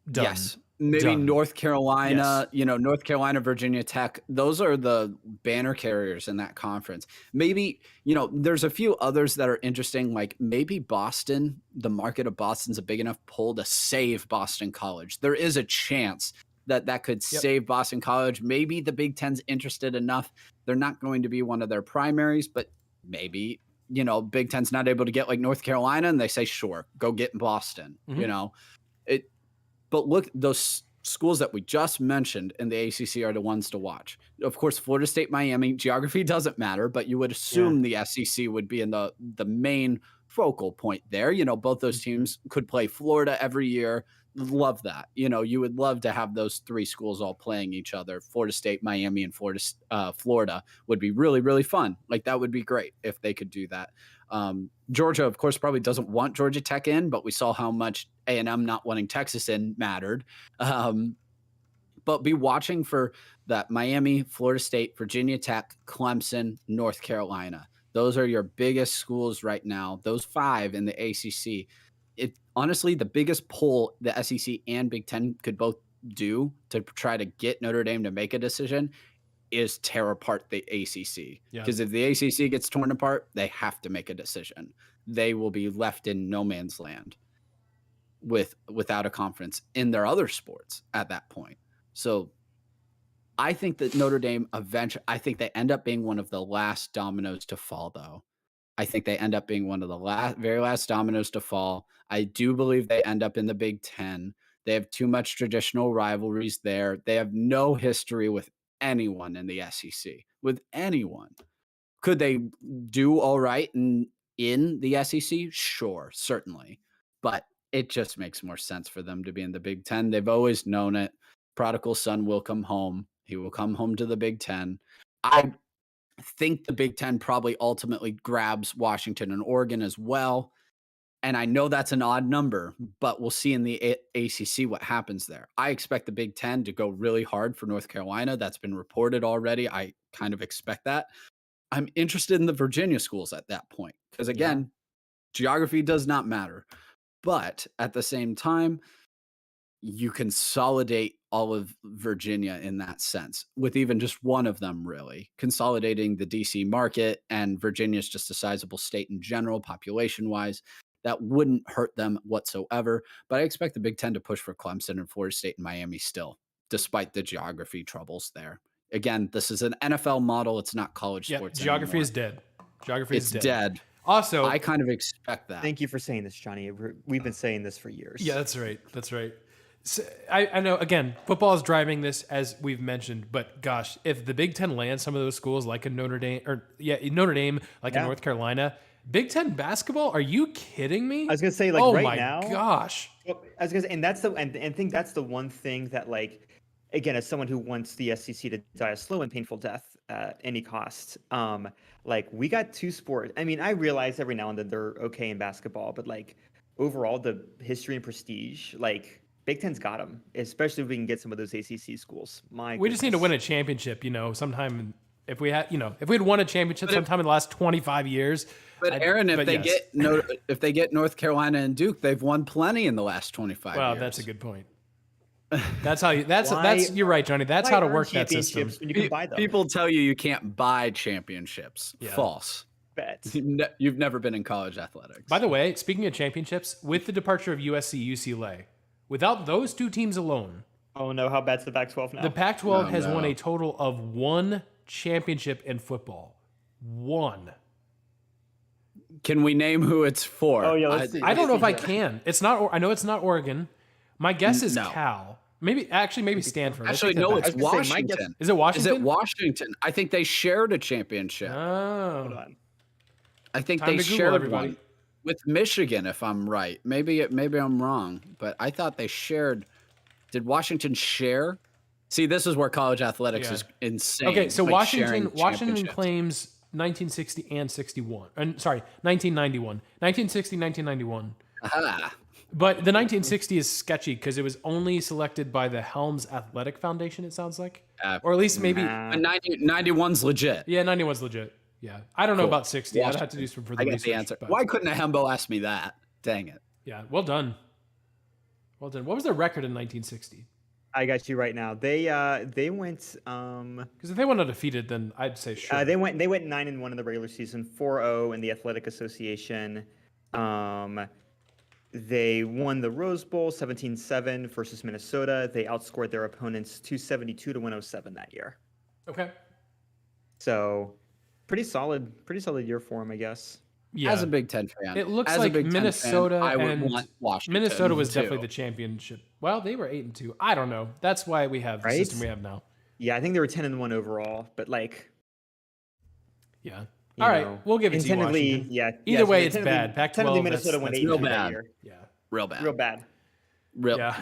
done. Yes. Maybe done. North Carolina, North Carolina, Virginia Tech. Those are the banner carriers in that conference. Maybe, there's a few others that are interesting, like maybe Boston. The market of Boston's a big enough pull to save Boston College. There is a chance that could save Boston College. Maybe the Big Ten's interested enough They're not going to be one of their primaries, but maybe, Big Ten's not able to get like North Carolina, and they say, sure, go get Boston, it. But look, those schools that we just mentioned in the ACC are the ones to watch. Of course, Florida State, Miami, geography doesn't matter, but you would assume the SEC would be in the main focal point there. Both those teams could play Florida every year. Love that. You would love to have those three schools all playing each other. Florida State, Miami, and Florida would be really, really fun. Like, that would be great if they could do that. Georgia, of course, probably doesn't want Georgia Tech in, but we saw how much A&M not wanting Texas in mattered. But be watching for that Miami, Florida State, Virginia Tech, Clemson, North Carolina. Those are your biggest schools right now. Those 5 in the ACC. Honestly, the biggest pull the SEC and Big Ten could both do to try to get Notre Dame to make a decision is tear apart the ACC. Because if the ACC gets torn apart, they have to make a decision. They will be left in no man's land without a conference in their other sports at that point. So I think that Notre Dame I think they end up being one of the last dominoes to fall, though. I think they end up being one of the very last dominoes to fall. I do believe they end up in the Big Ten. They have too much traditional rivalries there. They have no history with anyone in the SEC, with anyone. Could they do all right in the SEC? Sure, certainly. But it just makes more sense for them to be in the Big Ten. They've always known it. Prodigal son will come home. He will come home to the Big Ten. I think the Big Ten probably ultimately grabs Washington and Oregon as well. And I know that's an odd number, but we'll see in the ACC what happens there. I expect the Big Ten to go really hard for North Carolina. That's been reported already. I kind of expect that. I'm interested in the Virginia schools at that point because, again, geography does not matter. But at the same time, you consolidate all of Virginia in that sense with even just one of them, really consolidating the DC market, and Virginia is just a sizable state in general, population wise. That wouldn't hurt them whatsoever. But I expect the Big Ten to push for Clemson and Florida State and Miami still, despite the geography troubles there. Again, this is an NFL model. It's not college sports. Geography anymore. is dead. Geography is dead. Also, I kind of expect that. Thank you for saying this, Johnny. We've been saying this for years. Yeah, that's right. That's right. So, I know, again, football is driving this, as we've mentioned, but gosh, if the Big Ten lands some of those schools like in Notre Dame, in North Carolina, Big Ten basketball, are you kidding me? I was gonna say, like, oh right my now, gosh. I was gonna say, and I think that's the one thing that, like, again, as someone who wants the SEC to die a slow and painful death at any cost, like, we got 2 sports. I mean, I realize every now and then they're okay in basketball, but like overall, the history and prestige, like, Big Ten's got them, especially if we can get some of those ACC schools. We just need to win a championship, sometime. If we had won a championship sometime in the last 25 years. But Aaron, if they get North Carolina and Duke, they've won plenty in the last 25 years. Well, that's a good point. That's how you're right, Johnny. That's how to work that system. When you can buy them. People tell you can't buy championships. Yeah. False. Bet. You've never been in college athletics. By the way, speaking of championships, with the departure of USC, UCLA, without those 2 teams alone, oh no, how bad's the Pac-12 now? the Pac-12 has won a total of 1 championship in football. 1. Can we name who it's for? Oh yeah, let's see. I don't know if I can. It's not. I know it's not Oregon. My guess is Cal. Maybe Stanford. Actually, no, it's Washington. Is it Washington? Is it Washington? I think they shared a championship. Oh. Hold on. I think Time they to Google, shared everybody. one with Michigan, if I'm right. Maybe I'm wrong, but I thought they shared. Did Washington share? See, this is where college athletics is insane. Okay, so like Washington championships. claims 1960 and 61. 1991. 1960, 1991. Aha. But the 1960 is sketchy because it was only selected by the Helms Athletic Foundation, it sounds like. Or at least maybe... But 91's legit. Yeah, 91's legit. Yeah. I don't know about 60. I'd have to do some further I research. got the answer. But Why couldn't a Hembo ask me that? Dang it. yeah, well done. Well done. What was their record in 1960? I got you right now. They went Because if they went undefeated, then I'd say sure. they went 9-1 in the regular season, 4-0 in the Athletic Association. They won the Rose Bowl 17-7 versus Minnesota. They outscored their opponents 272 to 107 that year. Okay. So pretty solid year for him, I guess. Yeah. As a Big Ten fan, It looks as a like Big Ten fan, Minnesota I would and want Washington. Minnesota was too. definitely the championship. Well, they were 8-2. I don't know. That's why we have the Right? system we have now. Yeah, I think they were 10-1 overall, but like, Yeah. you All right, know, we'll give it to you, tentatively, Washington. yeah. Either yeah, way, so it's tentatively- bad. Pac-12, tentatively Minnesota went that's 8-2 real that bad. year. Yeah. Real bad. Real bad.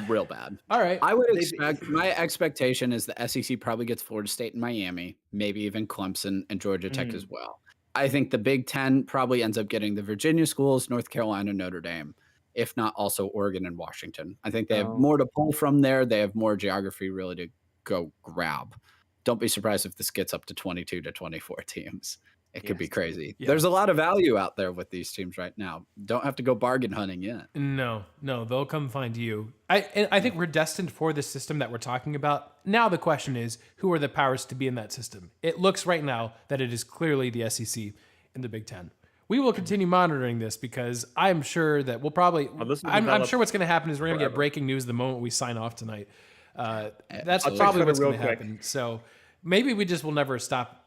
Real bad. All right. I would They- expect my expectation is the SEC probably gets Florida State and Miami, maybe even Clemson and Georgia Tech as well. I think the Big Ten probably ends up getting the Virginia schools, North Carolina, Notre Dame, if not also Oregon and Washington. I think they have more to pull from there. They have more geography really to go grab. Don't be surprised if this gets up to 22 to 24 teams. It could be crazy. Yeah. There's a lot of value out there with these teams right now. Don't have to go bargain hunting yet. No, they'll come find you. I think we're destined for the system that we're talking about. Now the question is, who are the powers to be in that system? It looks right now that it is clearly the SEC and the Big Ten. We will continue monitoring this because I'm sure that we'll probably. I'm sure what's going to happen is we're going to get breaking news the moment we sign off tonight. That's probably what's going to happen. So maybe we just will never stop.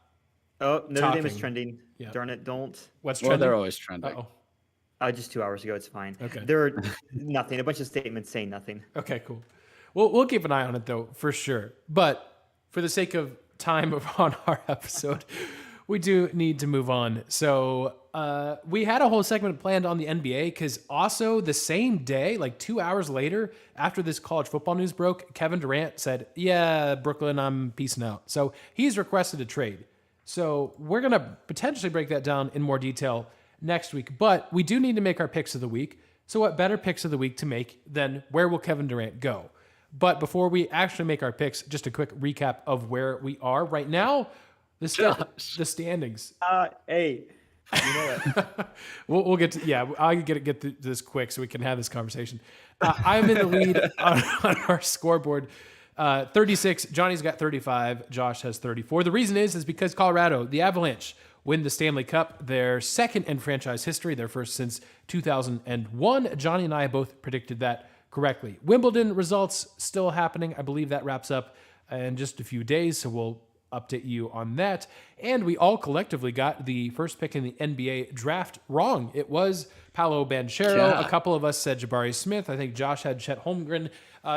Oh, Notre Dame is talking. trending. Yeah. Darn it, don't. What's Well, trending? they're always trending. Uh-oh. Just 2 hours ago, it's fine. Okay. There are nothing. A bunch of statements saying nothing. Okay, cool. We'll keep an eye on it though, for sure. But for the sake of time on our episode, we do need to move on. So we had a whole segment planned on the NBA because also the same day, like 2 hours later, after this college football news broke, Kevin Durant said, "Yeah, Brooklyn, I'm peacing out." So he's requested a trade. So we're going to potentially break that down in more detail next week. But we do need to make our picks of the week. So what better picks of the week to make than where will Kevin Durant go? But before we actually make our picks, just a quick recap of where we are right now. The standings. Hey, you know it. We'll get to, I'll get to this quick so we can have this conversation. I'm in the lead on our scoreboard. 36. Johnny's got 35. Josh has 34. The reason is because Colorado, the Avalanche, win the Stanley Cup, their second in franchise history, their first since 2001. Johnny and I both predicted that correctly. Wimbledon results still happening. I believe that wraps up in just a few days, so we'll update you on that. And we all collectively got the first pick in the NBA draft wrong. It was Paolo Banchero. Yeah. A couple of us said Jabari Smith. I think Josh had Chet Holmgren.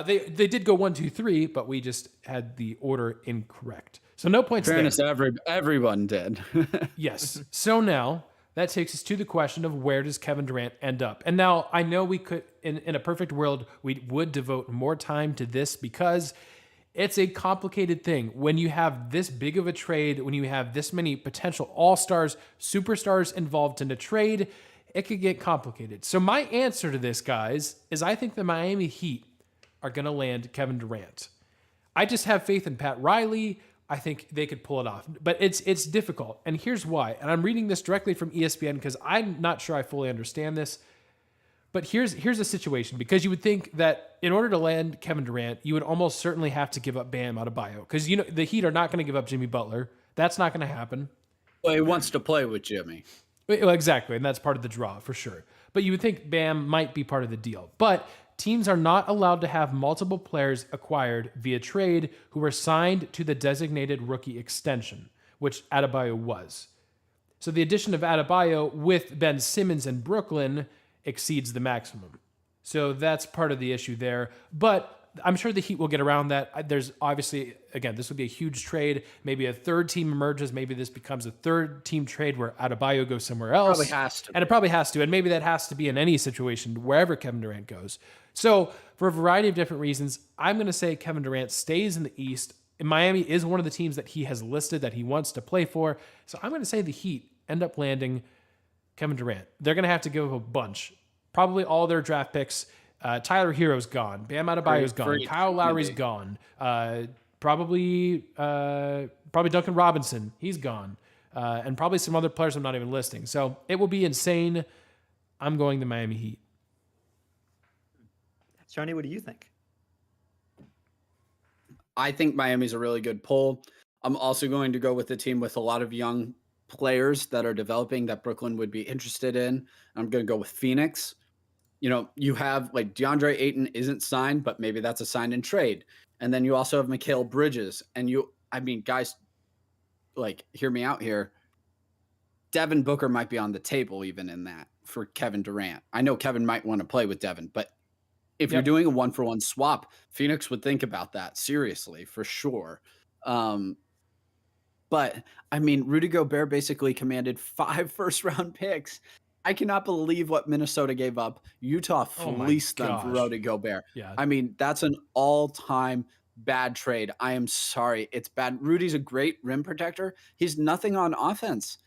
They did go 1, 2, 3, but we just had the order incorrect. So no points Fairness, there. everyone did. Yes. So now that takes us to the question of where does Kevin Durant end up? And now I know we could, in a perfect world, we would devote more time to this because it's a complicated thing. When you have this big of a trade, when you have this many potential all-stars, superstars involved in a trade, it could get complicated. So my answer to this, guys, is I think the Miami Heat are going to land Kevin Durant. I just have faith in Pat Riley. I think they could pull it off, but it's difficult. And here's why. And I'm reading this directly from ESPN because I'm not sure I fully understand this. But here's the situation, because you would think that in order to land Kevin Durant, you would almost certainly have to give up Bam Adebayo, because the Heat are not going to give up Jimmy Butler. That's not going to happen. Well, he wants to play with Jimmy. Well, exactly, and that's part of the draw for sure. But you would think Bam might be part of the deal. But teams are not allowed to have multiple players acquired via trade who were signed to the designated rookie extension, which Adebayo was. So the addition of Adebayo with Ben Simmons in Brooklyn exceeds the maximum. So that's part of the issue there. But I'm sure the Heat will get around that. There's obviously, again, this would be a huge trade. Maybe a third team emerges. Maybe this becomes a third team trade where Adebayo goes somewhere else. Probably has to. And it probably has to. And maybe that has to be in any situation, wherever Kevin Durant goes. So for a variety of different reasons, I'm going to say Kevin Durant stays in the East. And Miami is one of the teams that he has listed that he wants to play for. So I'm going to say the Heat end up landing Kevin Durant. They're going to have to give up a bunch. Probably all their draft picks. Tyler Hero's gone. Bam Adebayo's gone. Kyle Lowry's gone. Probably Duncan Robinson. He's gone. And probably some other players I'm not even listing. So it will be insane. I'm going the Miami Heat. Johnny, what do you think? I think Miami's a really good pull. I'm also going to go with the team with a lot of young players that are developing that Brooklyn would be interested in. I'm going to go with Phoenix. You have like DeAndre Ayton isn't signed, but maybe that's a sign and trade. And then you also have Mikal Bridges. And guys, like, hear me out here. Devin Booker might be on the table even in that for Kevin Durant. I know Kevin might want to play with Devin, but if you're doing a 1-for-1 swap, Phoenix would think about that seriously for sure. But I mean, Rudy Gobert basically commanded 5 first-round picks. I cannot believe what Minnesota gave up. Utah fleeced them for Rudy Gobert. Yeah. I mean, that's an all-time bad trade. I am sorry. It's bad. Rudy's a great rim protector. He's nothing on offense.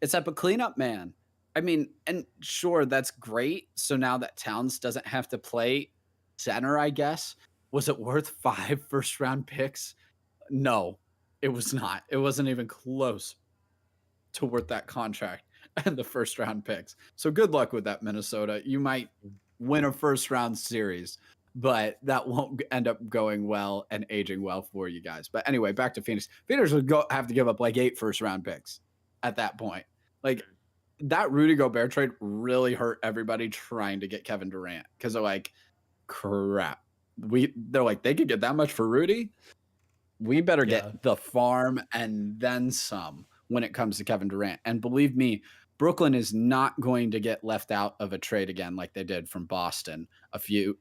It's up a cleanup man. I mean, and sure, that's great. So now that Towns doesn't have to play center, I guess. Was it worth 5 first-round picks? No, it was not. It wasn't even close to worth that contract and the first-round picks. So good luck with that, Minnesota. You might win a first-round series, but that won't end up going well and aging well for you guys. But anyway, back to Phoenix. Phoenix would have to give up like 8 first-round picks at that point. Like, that Rudy Gobert trade really hurt everybody trying to get Kevin Durant because they're like, crap. They're like, they could get that much for Rudy? We better get the farm and then some when it comes to Kevin Durant. And believe me, Brooklyn is not going to get left out of a trade again like they did from Boston a few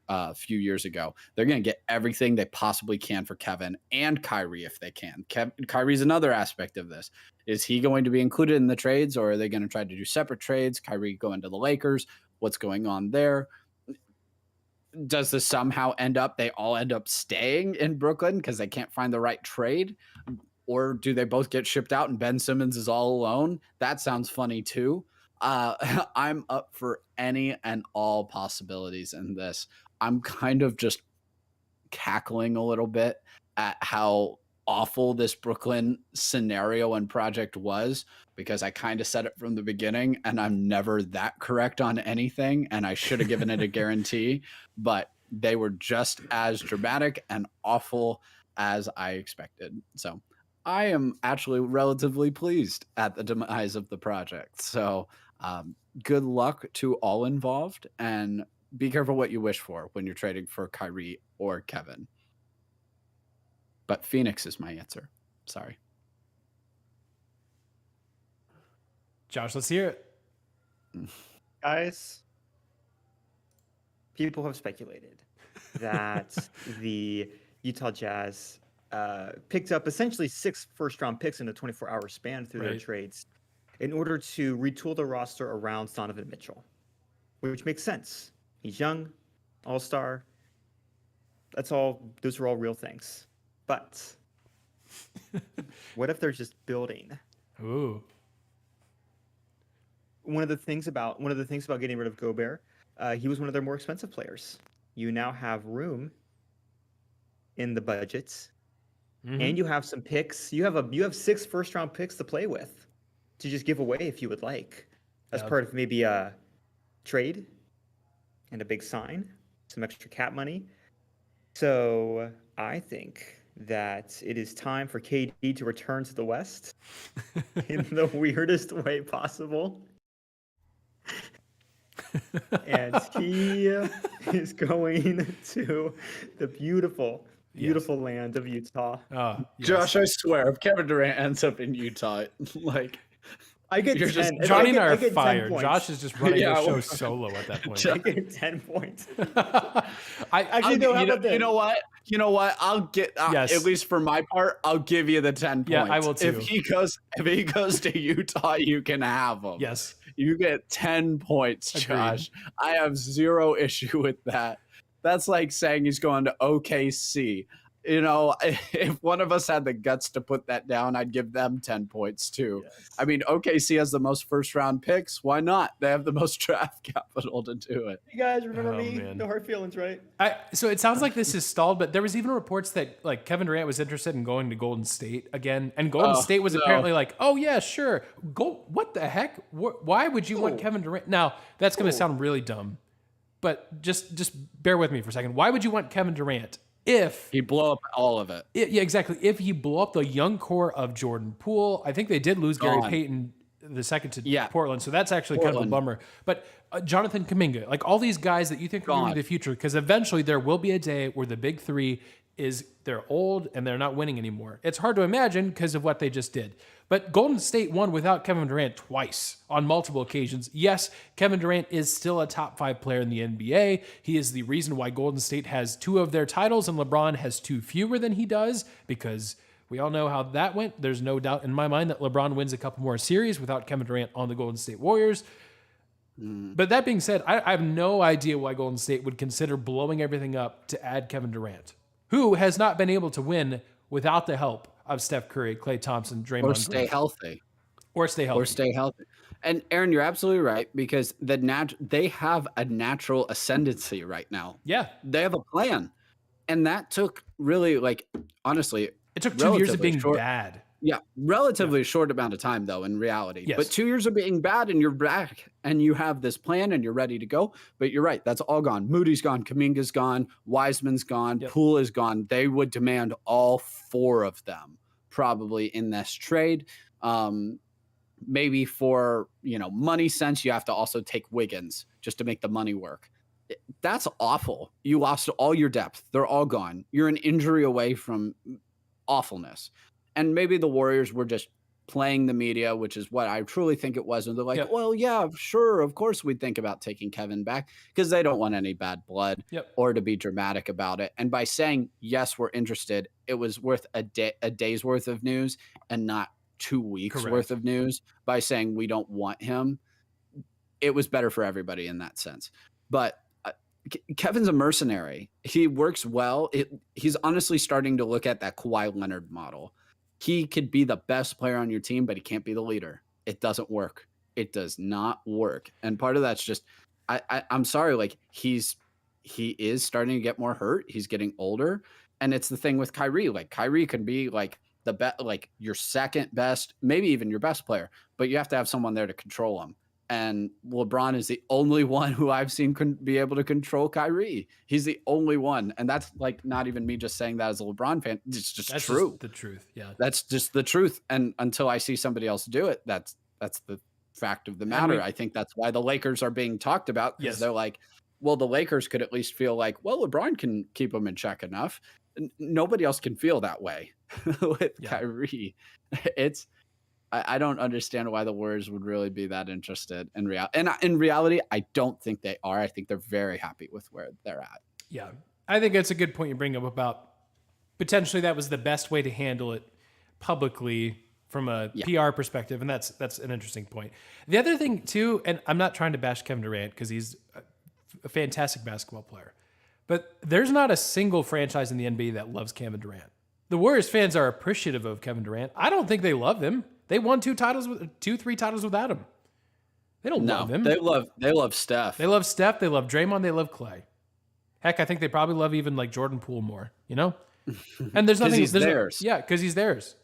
years ago. They're going to get everything they possibly can for Kevin and Kyrie if they can. Kyrie's another aspect of this. Is he going to be included in the trades, or are they going to try to do separate trades? Kyrie going to the Lakers. What's going on there? Does this somehow they all end up staying in Brooklyn because they can't find the right trade? Or do they both get shipped out and Ben Simmons is all alone? That sounds funny too. I'm up for any and all possibilities in this. I'm kind of just cackling a little bit at how awful this Brooklyn scenario and project was, because I kind of said it from the beginning and I'm never that correct on anything, and I should have given it a guarantee, but they were just as dramatic and awful as I expected. So I am actually relatively pleased at the demise of the project. So good luck to all involved, and be careful what you wish for when you're trading for Kyrie or Kevin. But Phoenix is my answer. Sorry. Josh, let's hear it. Guys, people have speculated that the Utah Jazz picked up essentially 6 first-round picks in a 24-hour span through their trades in order to retool the roster around Donovan Mitchell, which makes sense. He's young, all-star. Those are all real things. But what if they're just building? Ooh. One of the things about getting rid of Gobert, he was one of their more expensive players. You now have room in the budgets, and you have some picks. You have 6 first-round picks to play with, to just give away if you would like, as part of maybe a trade and a big sign, some extra cap money. So I think that it is time for KD to return to the West in the weirdest way possible. And he is going to the beautiful land of Utah. Yes. Josh, I swear, if Kevin Durant ends up in Utah, like, I get 10. Just Johnny and I are get fired. 10 points. Josh is just running the show solo at that point. I get 10 points. You know what? I'll get at least for my part, I'll give you the 10 points. Yeah, I will too. If he goes to Utah, you can have him. Yes. You get 10 points, Josh. Agreed. I have 0 issue with that. That's like saying he's going to OKC. You know, if one of us had the guts to put that down, I'd give them 10 points too. Yes. I mean, OKC has the most first-round picks. Why not? They have the most draft capital to do it. You guys remember me? Man. No hard feelings, right? So it sounds like this is stalled, but there was even reports that like Kevin Durant was interested in going to Golden State again, and Golden State was apparently like, "Oh yeah, sure, go." What the heck? Why would you want Kevin Durant? Now that's going to sound really dumb, but just bear with me for a second. Why would you want Kevin Durant? If he blow up all of it. Yeah, exactly. If you blow up the young core of Jordan Poole, I think they did lose Gary Payton the second to Portland, so that's actually kind of a bummer. But Jonathan Kuminga, like all these guys that you think are going to be the future, because eventually there will be a day where the big 3 is they're old and they're not winning anymore. It's hard to imagine because of what they just did. But Golden State won without Kevin Durant twice on multiple occasions. Yes, Kevin Durant is still a top 5 player in the NBA. He is the reason why Golden State has 2 of their titles and LeBron has 2 fewer than he does, because we all know how that went. There's no doubt in my mind that LeBron wins a couple more series without Kevin Durant on the Golden State Warriors. But that being said, I have no idea why Golden State would consider blowing everything up to add Kevin Durant, who has not been able to win without the help of Steph Curry, Klay Thompson, Draymond Green. Or stay healthy. Or stay healthy. Or stay healthy. And Aaron, you're absolutely right, because they have a natural ascendancy right now. Yeah. They have a plan. And that took really, like, honestly, it took 2 years of being bad. Yeah, relatively short amount of time, though, in reality. Yes. But 2 years of being bad, and you're back, and you have this plan, and you're ready to go. But you're right, that's all gone. Moody's gone, Kuminga's gone, Wiseman's gone, Poole is gone. They would demand all 4 of them probably in this trade. Maybe for money sense, you have to also take Wiggins just to make the money work. That's awful. You lost all your depth. They're all gone. You're an injury away from awfulness. And maybe the Warriors were just playing the media, which is what I truly think it was. And they're like, well, yeah, sure. Of course we'd think about taking Kevin back, because they don't want any bad blood or to be dramatic about it. And by saying, yes, we're interested, it was worth a day's worth of news and not 2 weeks worth of news. By saying we don't want him, it was better for everybody in that sense. But Kevin's a mercenary. He works well. He's honestly starting to look at that Kawhi Leonard model. He could be the best player on your team, but he can't be the leader. It doesn't work. It does not work. And part of that's just, I'm sorry, like he is starting to get more hurt. He's getting older. And it's the thing with Kyrie. Like Kyrie can be like like your second best, maybe even your best player, but you have to have someone there to control him. And LeBron is the only one who I've seen be able to control Kyrie. He's the only one. And that's like not even me just saying that as a LeBron fan. It's just true. Just the truth. Yeah. That's just the truth. And until I see somebody else do it, that's the fact of the matter. I think that's why the Lakers are being talked about, because they're like, well, the Lakers could at least feel like, well, LeBron can keep them in check enough. Nobody else can feel that way with Kyrie. I don't understand why the Warriors would really be that interested in reality. And in reality, I don't think they are. I think they're very happy with where they're at. Yeah. I think it's a good point you bring up about potentially that was the best way to handle it publicly from a PR perspective. And that's an interesting point. The other thing too, and I'm not trying to bash Kevin Durant because he's a fantastic basketball player, but there's not a single franchise in the NBA that loves Kevin Durant. The Warriors fans are appreciative of Kevin Durant. I don't think they love him. They won 3 titles without him. They don't love him. They love Steph. They love Steph. They love Draymond. They love Klay. Heck, I think they probably love even like Jordan Poole more, And there's nothing. He's theirs. Because he's theirs.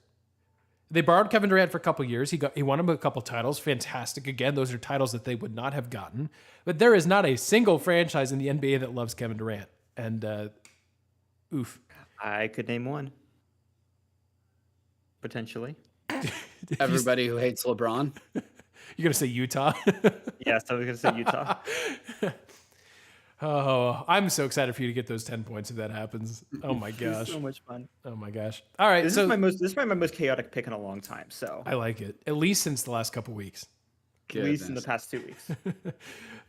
They borrowed Kevin Durant for a couple years. He won him a couple titles. Fantastic. Again, those are titles that they would not have gotten. But there is not a single franchise in the NBA that loves Kevin Durant. And oof. I could name one. Potentially. Everybody who hates LeBron. You're going to say Utah? Yes, I was going to say Utah. Oh, I'm so excited for you to get those 10 points if that happens. Oh my gosh. So much fun. Oh my gosh. All right. This is my most chaotic pick in a long time. So I like it. At least since the last couple weeks. At least in the past 2 weeks.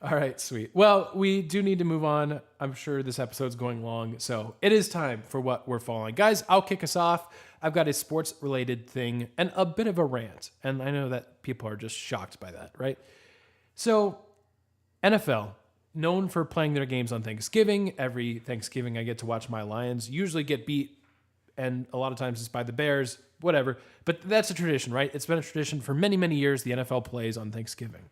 All right, sweet. Well, we do need to move on. I'm sure this episode's going long, so it is time for what we're following. Guys, I'll kick us off. I've got a sports-related thing and a bit of a rant, and I know that people are just shocked by that, right? So, NFL, known for playing their games on Thanksgiving. Every Thanksgiving, I get to watch my Lions usually get beat, and a lot of times it's by the Bears, whatever. But that's a tradition, right? It's been a tradition for many, many years. The NFL plays on Thanksgiving.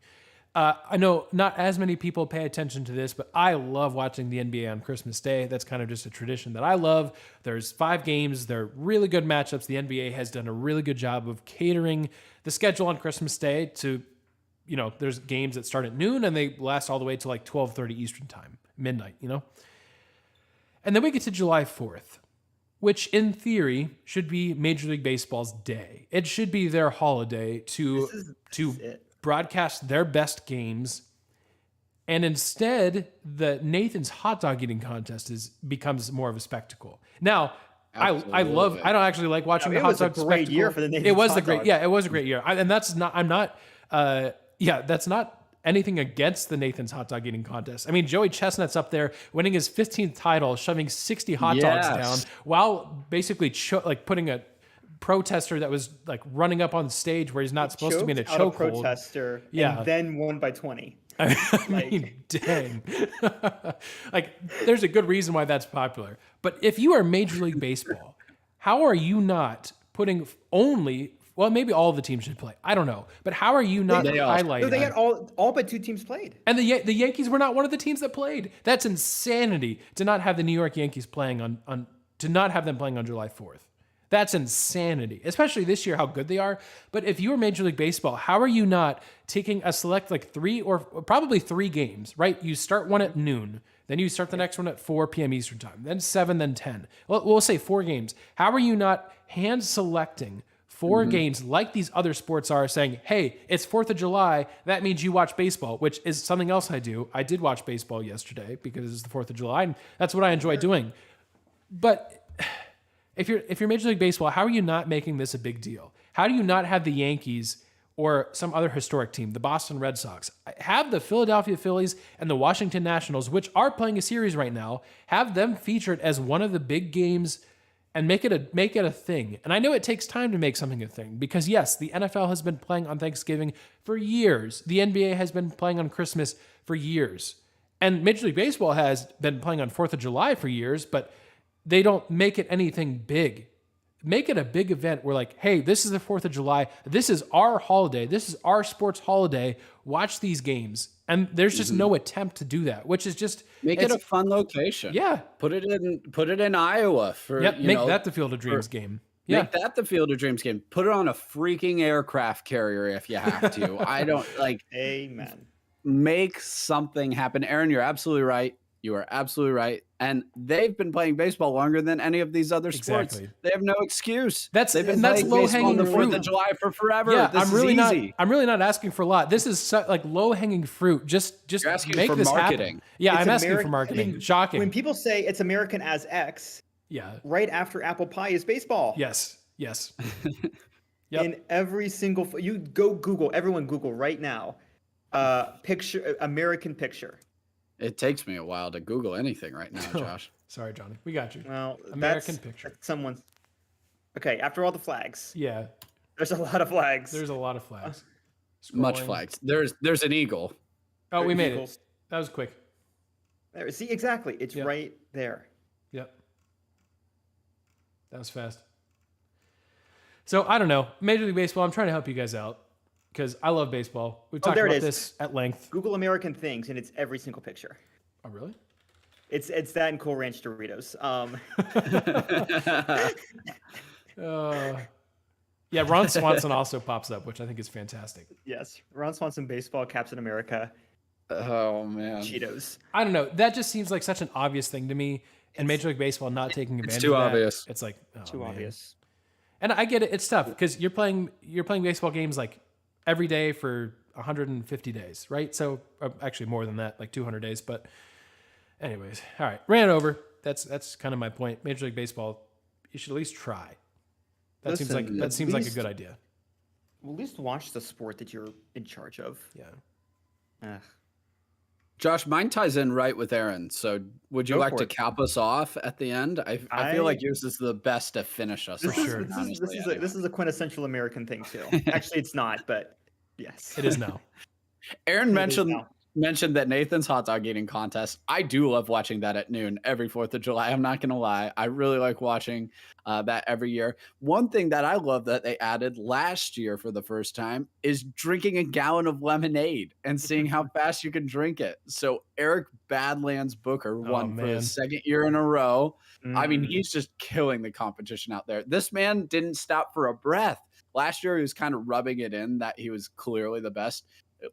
I know not as many people pay attention to this, but I love watching the NBA on Christmas Day. That's kind of just a tradition that I love. There's 5 games. They're really good matchups. The NBA has done a really good job of catering the schedule on Christmas Day to, there's games that start at noon and they last all the way to like 12:30 Eastern time, midnight, And then we get to July 4th, which in theory should be Major League Baseball's day. It should be their holiday to broadcast their best games And instead, the Nathan's hot dog eating contest becomes more of a spectacle. Now, I don't actually like watching the hot dog spectacle. It was a great year for the Nathan's It was hot the great, dog. yeah, it was a great year. That's not anything against the Nathan's hot dog eating contest. I mean, Joey Chestnut's up there winning his 15th title, shoving 60 hot dogs down while basically putting a protester that was like running up on stage where he's not supposed to be in a chokehold. Protester, and then won by 20. I mean, dang. Like, there's a good reason why that's popular. But if you are Major League Baseball, how are you not putting maybe all of the teams should play. I don't know. But how are you not highlighting? No, they had all but 2 teams played. And the Yankees were not one of the teams that played. That's insanity to not have the New York Yankees playing to not have them playing on July 4th. That's insanity, especially this year, how good they are. But if you were Major League Baseball, how are you not taking a select 3 or probably 3 games, right? You start one at noon, then you start the next one at 4 p.m. Eastern time, then 7, then 10. Well, we'll say 4 games. How are you not hand selecting 4 games like these other sports are, saying, hey, it's 4th of July. That means you watch baseball, which is something else I do. I did watch baseball yesterday because it's the 4th of July, and that's what I enjoy doing. But if you're Major League Baseball, how are you not making this a big deal? How do you not have the Yankees or some other historic team, the Boston Red Sox, have the Philadelphia Phillies and the Washington Nationals, which are playing a series right now, have them featured as one of the big games and make it a thing? And I know it takes time to make something a thing because, yes, the NFL has been playing on Thanksgiving for years. The NBA has been playing on Christmas for years. And Major League Baseball has been playing on 4th of July for years, but they don't make it anything big. Make it a big event where, like, hey, this is the 4th of July. This is our holiday. This is our sports holiday. Watch these games. And there's just no attempt to do that, which is just make it a fun location. Yeah. Put it in Iowa for make that the Field of Dreams game. Yeah. Make that the Field of Dreams game. Put it on a freaking aircraft carrier if you have to. I don't like Amen. Make something happen. Aaron, you're absolutely right. You are absolutely right. And they've been playing baseball longer than any of these other sports. Exactly. They have no excuse. They've been playing baseball on the 4th of July for forever. Yeah, this is easy. I'm really not asking for a lot. This is like low-hanging fruit. Just You're asking make for this marketing. happen. Yeah, It's I'm asking for marketing. I mean, Shocking. When people say it's American as X, right after apple pie is baseball. Yes. In every single you go Google, everyone Google right now, picture American picture. It takes me a while to Google anything right now, Josh. Sorry, Johnny. We got you. Well, American picture. Someone's okay. After all the flags. Yeah. There's a lot of flags. There's a lot of flags. Much flags. There's an eagle. Oh, we made it. That was quick. There, see, exactly. It's right there. Yep. That was fast. So I don't know. Major League Baseball, I'm trying to help you guys out because I love baseball. We've talked about this at length. Google American things, and it's every single picture. Oh, really? It's that and Cool Ranch Doritos. Yeah, Ron Swanson also pops up, which I think is fantastic. Yes, Ron Swanson baseball, Captain America. Oh man, Cheetos. I don't know. That just seems like such an obvious thing to me. And Major League Baseball not taking advantage. It's too of that. obvious. It's like too obvious. And I get it. It's tough because you're playing baseball games like every day for 150 days, right? So actually more than that, like 200 days. But anyways, all right, ran over. That's kind of my point. Major League Baseball, you should at least try. That seems like a good idea. Well, at least watch the sport that you're in charge of. Yeah. Josh, mine ties in right with Aaron. So would you like to cap us off at the end? I feel like yours is the best to finish us. This is a quintessential American thing too. Actually, it's not, but yes. It is now. Aaron mentioned that Nathan's hot dog eating contest. I do love watching that at noon every 4th of July. I'm not going to lie. I really like watching that every year. One thing that I love that they added last year for the first time is drinking a gallon of lemonade and seeing how fast you can drink it. So Eric Badlands Booker won for the 2nd year in a row. I mean, he's just killing the competition out there. This man didn't stop for a breath. Last year, he was kind of rubbing it in that he was clearly the best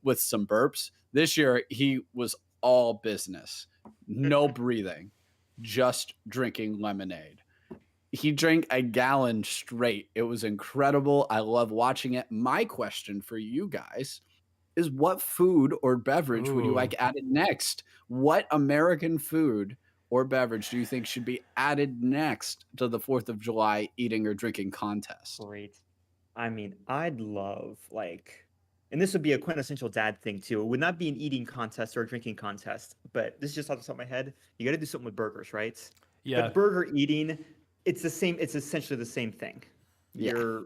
with some burps. This year, he was all business. No breathing, just drinking lemonade. He drank a gallon straight. It was incredible. I love watching it. My question for you guys is what food or beverage would you Ooh. like added next? What American food or beverage do you think should be added next to the 4th of July eating or drinking contest? Great. I mean, I'd love like, and this would be a quintessential dad thing too. It would not be an eating contest or a drinking contest, but this is just off the top of my head. You got to do something with burgers, right? Yeah. But burger eating, it's the same. It's essentially the same thing. Yeah. You're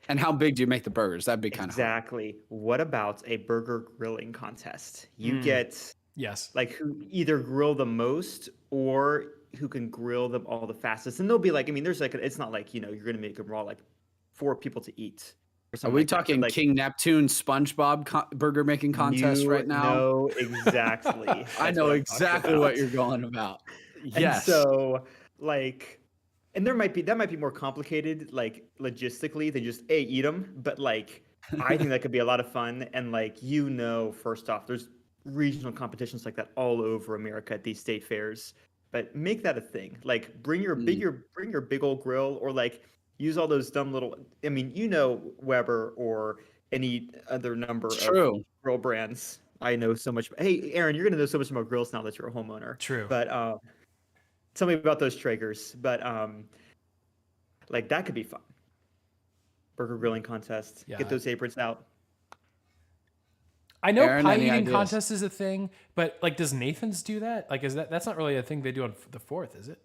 And how big do you make the burgers? That'd be kind of hard. exactly. What about a burger grilling contest? You get Yes. like who either grill the most or who can grill them all the fastest. And they'll be like, I mean, there's like, it's not like, you're going to make them raw like 4 people to eat or Are something we like that. But, talking like, King Neptune SpongeBob burger making contest you right now? know exactly. I That's know what I'm talking exactly what about. you're going about. And Yes. so like, and that might be more complicated, like logistically than just eat them. But like, I think that could be a lot of fun. And like, first off, there's regional competitions like that all over America at these state fairs. But make that a thing. Like, bring your big old grill, or like use all those dumb little. I mean, Weber or any other number It's of true. grill brands. I know so much. Hey, Aaron, you're gonna know so much about grills now that you're a homeowner. True. But tell me about those Traegers. But like that could be fun. Burger grilling contest. Yeah. Get those aprons out. I know Aaron, pie any eating ideas? contest is a thing, but like, does Nathan's do that? Like, that's not really a thing they do on the 4th, is it?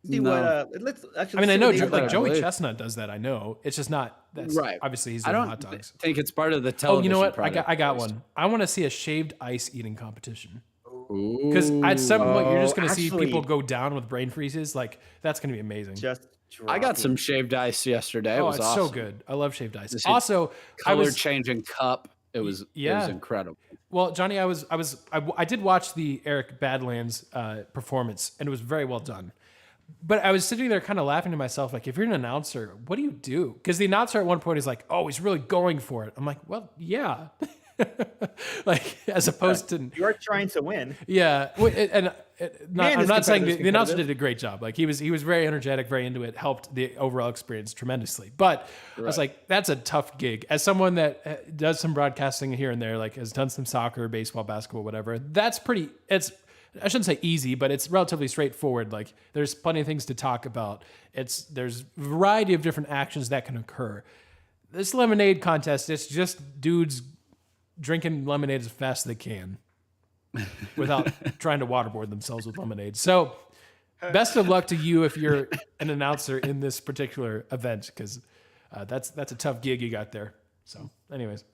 See No. what? Let's actually. I mean, I see know what Jo- Nathan's like I got. Joey believe. Chestnut does that. I know it's just not. That's Right. Obviously, he's I doing don't hot dogs. think it's part of the Oh, television. you know what? product, I got at least. one. I want to see a shaved ice eating competition. Because at some Ooh. point you're just Oh, going to see people actually- go down with brain freezes. Like, that's going to be amazing. Just. I got drop some it. shaved ice yesterday. It Oh, was it's awesome. so good. I love shaved ice. This is Also, I Color was changing cup. It was yeah. incredible. well, Johnny. I did watch the Eric Badlands performance, and it was very well done. But I was sitting there kind of laughing to myself, like, if you're an announcer, what do you do? Because the announcer at one point is like, "Oh, he's really going for it." I'm like, "Well, yeah." Like, as opposed to You are trying to win. yeah, Man, I'm this not saying competitor's the announcer competitive. did a great job. Like, he was very energetic, very into it, helped the overall experience tremendously. But I was like, that's a tough gig. As someone that does some broadcasting here and there, like has done some soccer, baseball, basketball, whatever, that's pretty. I shouldn't say easy, but it's relatively straightforward. Like, there's plenty of things to talk about. There's a variety of different actions that can occur. This lemonade contest, it's just dudes drinking lemonade as fast as they can without trying to waterboard themselves with lemonade. So best of luck to you if you're an announcer in this particular event, because that's a tough gig you got there. So anyways.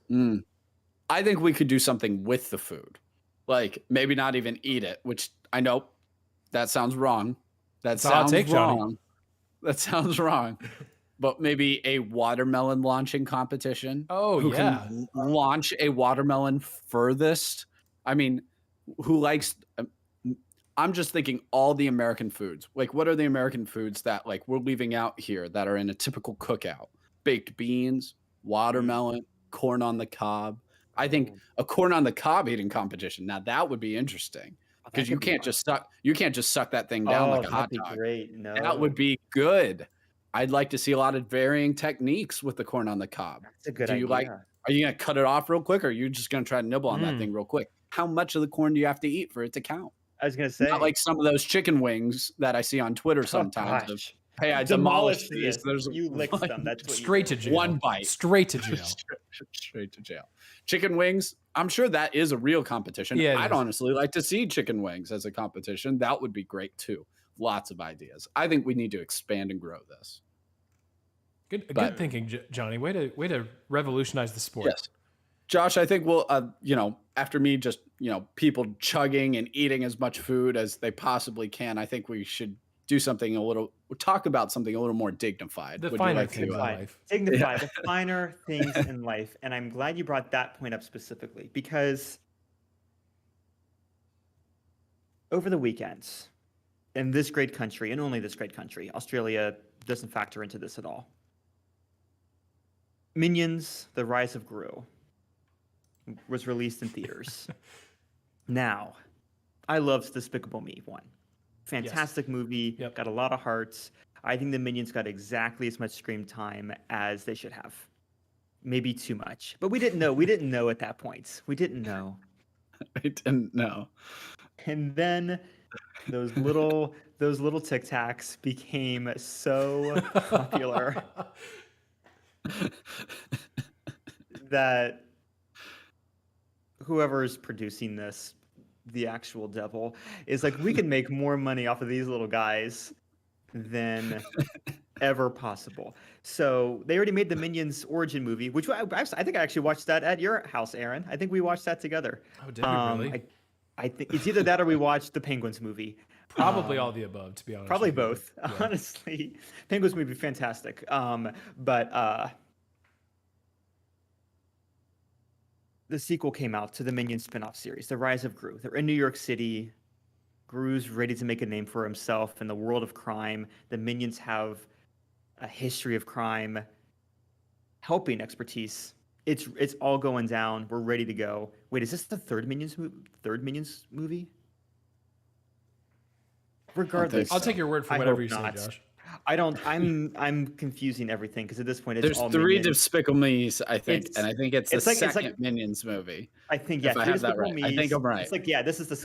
I think we could do something with the food. Like, maybe not even eat it, which I know that sounds wrong. That a hot sounds take, Johnny. wrong. That sounds wrong. But maybe a watermelon launching competition. Oh, Who yeah. can launch a watermelon furthest? I mean, who likes? I'm just thinking all the American foods. Like, what are the American foods that like we're leaving out here that are in a typical cookout? Baked beans, watermelon, corn on the cob. I think a corn on the cob eating competition. Now that would be interesting because you can't just suck that thing down like a hot that'd be dog. great. No, That would be good. I'd like to see a lot of varying techniques with the corn on the cob. That's a good Do idea. you like? Are you gonna cut it off real quick, or are you just gonna try to nibble on that thing real quick? How much of the corn do you have to eat for it to count? I was gonna say, Not like some of those chicken wings that I see on Twitter sometimes. Of, gosh. hey, I Demolish demolished these. this. There's You licked one- them. That's what you Straight to did. jail. One bite. Straight to jail. Straight to jail. Chicken wings. I'm sure that is a real competition. Yeah, it I'd is. honestly like to see chicken wings as a competition. That would be great too. Lots of ideas. I think we need to expand and grow this. Good But- thinking, Johnny. Way to revolutionize the sport. Yes. Josh, I think we'll, after me just, people chugging and eating as much food as they possibly can, I think we should do something talk about something a little more dignified. The Would you finer like things to, in life. Dignify the finer things in life. And I'm glad you brought that point up specifically because over the weekends in this great country, and only this great country, Australia doesn't factor into this at all. Minions: The Rise of Gru was released in theaters. Now, I loved Despicable Me 1. Fantastic movie, Yep. got a lot of hearts. I think the Minions got exactly as much screen time as they should have. maybe too much. But we didn't know. We didn't know at that point. We didn't know. I didn't know. And then those little Tic Tacs became so popular that whoever is producing this, the actual devil, is like, we can make more money off of these little guys than ever possible. So they already made the Minions origin movie, which I think I actually watched that at your house, Aaron. I think we watched that together. Oh, did we really? I think it's either that or we watched the Penguins movie. Probably all the above, to be honest. Probably with you. both. Yeah. Honestly, Penguins movie fantastic. But the sequel came out to the Minions spin-off series, The Rise of Gru. They're in New York City. Gru's ready to make a name for himself in the world of crime. The Minions have a history of crime, helping expertise. It's all going down. We're ready to go. Wait, is this the third Minions movie? Regardless, I'll take your word for I whatever hope you say, not. Josh. I don't. I'm confusing everything because at this point it's There's all 3 Minions. Despicable Me's, I think, It's- and I think it's the it's like- it's second like- Minions movie. I think If I Three have that Despicable right. I think Me's. I'm right. It's like this is the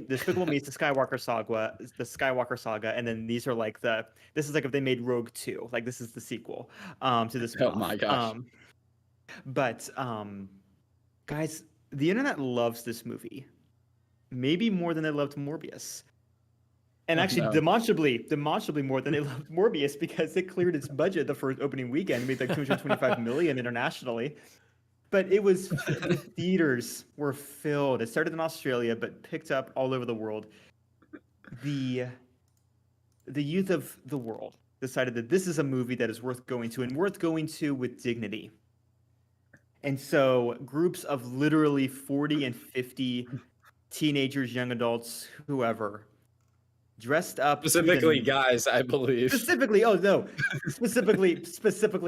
Despicable Me, the Skywalker saga, and then these are like this is like if they made Rogue 2, like this is the sequel to this. Oh my gosh. But guys, the internet loves this movie, maybe more than they loved Morbius. And Oh, actually, no. demonstrably more than they loved Morbius because it cleared its budget the first opening weekend, made like 225 million internationally. But it was the theaters were filled. It started in Australia, but picked up all over the world. The youth of the world decided that this is a movie that is worth going to, and worth going to with dignity. And so groups of literally 40 and 50 teenagers, young adults, whoever, dressed up to Specifically the- guys, I believe. specifically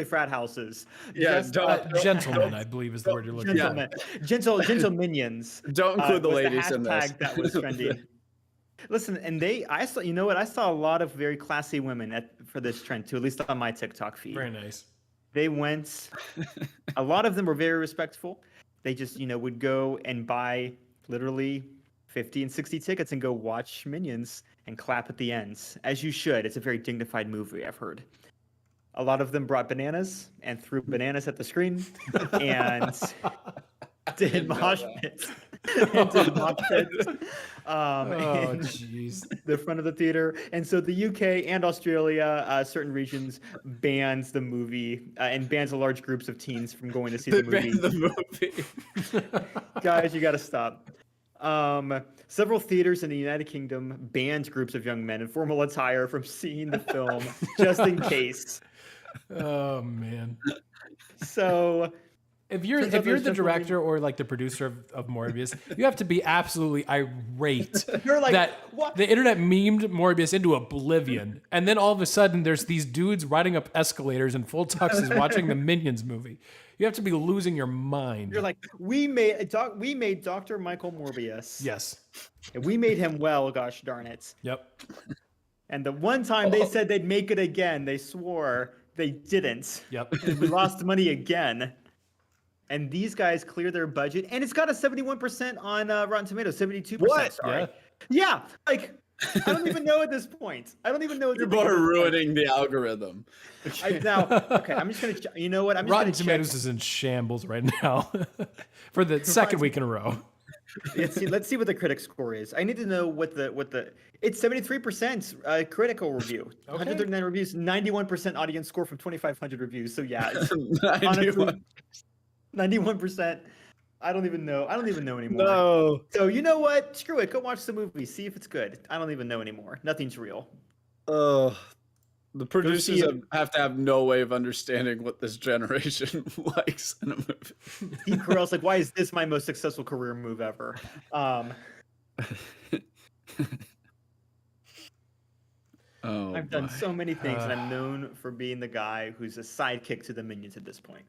frat houses. Yeah, Dressed Gentlemen, I believe is the word you're looking for. gentle minions. Don't include the was ladies in this. hashtag that was trending. Listen, and I saw a lot of very classy women for this trend too, at least on my TikTok feed. Very nice. They went, a lot of them were very respectful. They just, would go and buy literally 50 and 60 tickets and go watch Minions and clap at the ends, as you should. It's a very dignified movie, I've heard. A lot of them brought bananas and threw bananas at the screen and did mosh pits. And did mosh pits. Oh, in jeez. the front of the theater. And so the UK and Australia, certain regions bans the movie and bans large groups of teens from going to see the movie. The movie. Guys, you got to stop. Several theaters in the United Kingdom banned groups of young men in formal attire from seeing the film just in case. Oh man. So If you're Turns out there's the definitely- director or like the producer of Morbius, you have to be absolutely irate You're like, that what? the internet memed Morbius into oblivion, and then all of a sudden there's these dudes riding up escalators in full tuxes watching the Minions movie. You have to be losing your mind. You're like, we made Dr. Michael Morbius. Yes. And we made him well, gosh darn it. Yep. And the one time they said they'd make it again, they swore they didn't. Yep. And we lost money again. And these guys clear their budget, and it's got a 71% on Rotten Tomatoes, 72%. What? Sorry. Yeah, like I don't even know at this point. I don't even know. What to You're think at more this point. ruining the algorithm. Okay, I'm just gonna. You know what? I'm just Rotten gonna check. Tomatoes is in shambles right now for the second week in a row. Let's see what the critic score is. I need to know what the. It's 73% critical review, 139 reviews, 91% audience score from 2,500 reviews. So yeah, it's, honestly, 91%. I don't even know. I don't even know anymore. No. So you know what? Screw it. Go watch the movie. See if it's good. I don't even know anymore. Nothing's real. The see producers it. have to have no way of understanding what this generation likes in a movie. Steve Carell's like, why is this my most successful career move ever? Oh, I've done my. so many things, and I'm known for being the guy who's a sidekick to the Minions at this point.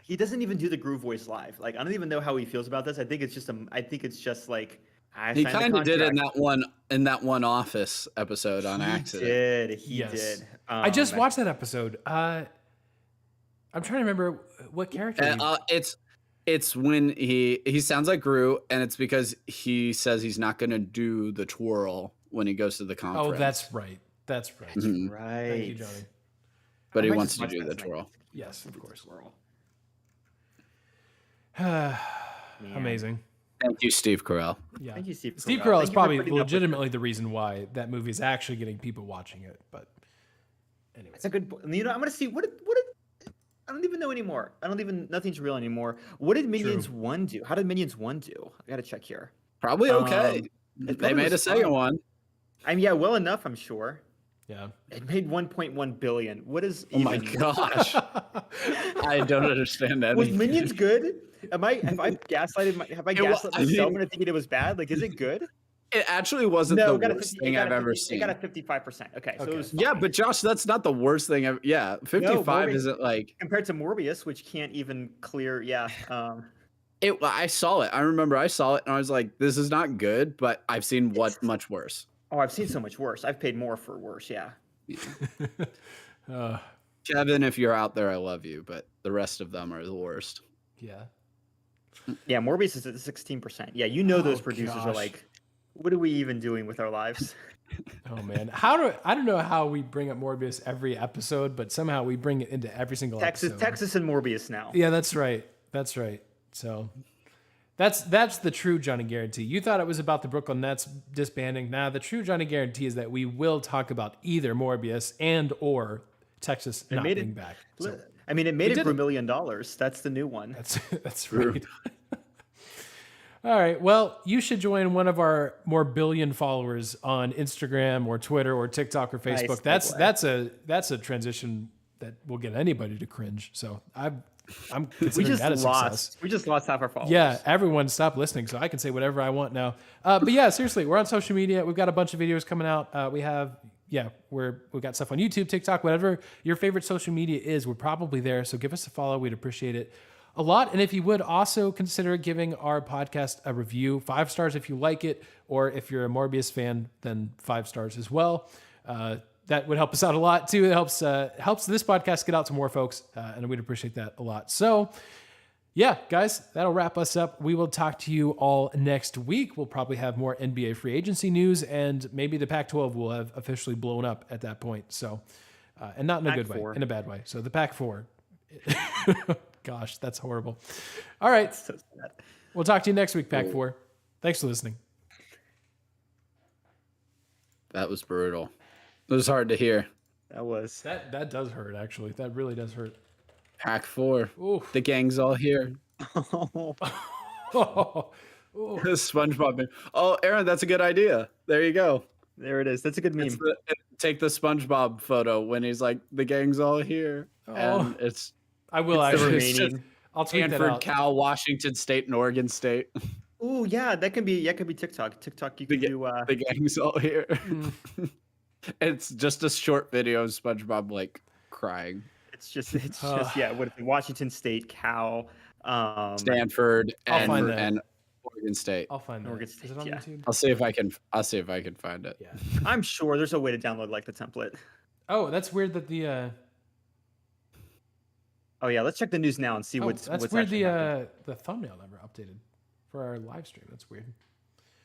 He doesn't even do the Groove voice live. Like, I don't even know how he feels about this. I think it's just like He signed the kind of did in contract. that one Office episode on accident. He did. I just watched that episode. I'm trying to remember what character. It's when he sounds like Gru, and it's because he says he's not going to do the twirl when he goes to the conference. Oh, that's right. That's right. Mhm. Right. Thank you, Jonny. But he might wants just to watch do that the tonight. twirl. Yes, of course. Swirl. Amazing. Thank you, Steve Carell. Yeah. Thank you, Steve. Steve Carell. Carell Thank is you for probably putting up with legitimately the reason why that movie is actually getting people watching it. But anyway, It's a good. You know, I'm gonna see what did. I don't even know anymore. Nothing's real anymore. What did Minions 1 do? How did Minions 1 do? I gotta check here. Probably okay. It They probably made a was second fine. one. Yeah, well enough, I'm sure. yeah. It made 1.1 billion. What is? Oh my even- gosh. I don't understand that. Was Minions good? Have I gaslighted I myself mean- into thinking it was bad? Like, is it good? It actually wasn't No, the it got a worst 50 thing it got I've a ever 50 seen. It got a 55%. Okay, so Okay. it was Yeah, fine. but Josh, that's not the worst thing I've. Yeah, 55 Morbius- isn't like compared to Morbius, which can't even clear. Yeah. it. I saw it. I remember I saw it, and I was like, "This is not good," but I've seen much worse. Oh, I've seen so much worse. I've paid more for worse. Yeah. Kevin, if you're out there, I love you, but the rest of them are the worst. Yeah. Yeah, Morbius is at 16%. Yeah, you know those Oh, producers are gosh. like, what are we even doing with our lives? Oh man, I don't know how we bring up Morbius every episode, but somehow we bring it into every single episode. Texas and Morbius now. Yeah, that's right. That's right. So that's the true Johnny guarantee. You thought it was about the Brooklyn Nets disbanding. Now the true Johnny guarantee is that we will talk about either Morbius and or Texas not made being it- back. So I mean, it made did it it. for $1 million. That's the new one. that's right. All right. Well, you should join one of our more billion followers on Instagram or Twitter or TikTok or Nice Facebook. segue. That's a transition that will get anybody to cringe. So I'm We considering just that a success. lost. We just lost half our followers. Yeah, everyone stopped listening, so I can say whatever I want now. But yeah, seriously, we're on social media. We've got a bunch of videos coming out. We've got stuff on YouTube, TikTok, whatever your favorite social media is. We're probably there, so give us a follow. We'd appreciate it a lot. And if you would also consider giving our podcast a review, 5 stars if you like it, or if you're a Morbius fan, then 5 stars as well. That would help us out a lot too. It helps this podcast get out to more folks, and we'd appreciate that a lot. So. Yeah, guys, that'll wrap us up. We will talk to you all next week. We'll probably have more NBA free agency news, and maybe the Pac-12 will have officially blown up at that point. So, and not in a good way, Pac-4. in a bad way. So the Pac-4. Gosh, that's horrible. All right, So sad. we'll talk to you next week, Pac-4. Thanks for listening. That was brutal. It was hard to hear. That was. That does hurt, actually. That really does hurt. Pack 4. Oof. The gang's all here. Oh, SpongeBob. Man. Oh, Aaron, that's a good idea. There you go. There it is. That's a good meme. Take the SpongeBob photo when he's like, the gang's all here. And it's I will It's the actually. remaining- I'll tweet that Stanford, out. Cal, Washington State, and Oregon State. Ooh, yeah, that could be TikTok. TikTok, you can do. The gang's all here. It's just a short video of SpongeBob like crying. It's just yeah. What if Washington State, Cal, Stanford I'll find that. and Oregon State. I'll find that. Oregon Is State, it on yeah. YouTube? I'll see if I can find it. Yeah. I'm sure there's a way to download like the template. Oh, that's weird that the. Oh yeah, let's check the news now and see That's what's weird. actually happening. The thumbnail never updated for our live stream. That's weird.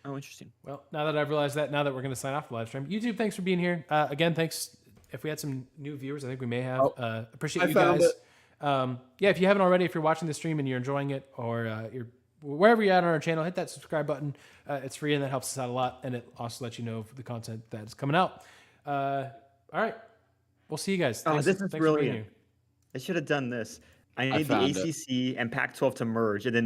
Oh, interesting. Well, now that I've realized that, now that we're going to sign off the live stream, YouTube, thanks for being here. Again, thanks. If we had some new viewers, I think we may have. Appreciate I you found guys. Yeah, if you haven't already, if you're watching the stream and you're enjoying it, or you're wherever you're at on our channel, hit that subscribe button. It's free and that helps us out a lot, and it also lets you know of the content that's coming out. All right, we'll see you guys. Oh, Thanks, this is thanks for being brilliant. here. I should have done this. I need the found it. ACC and Pac-12 to merge, and then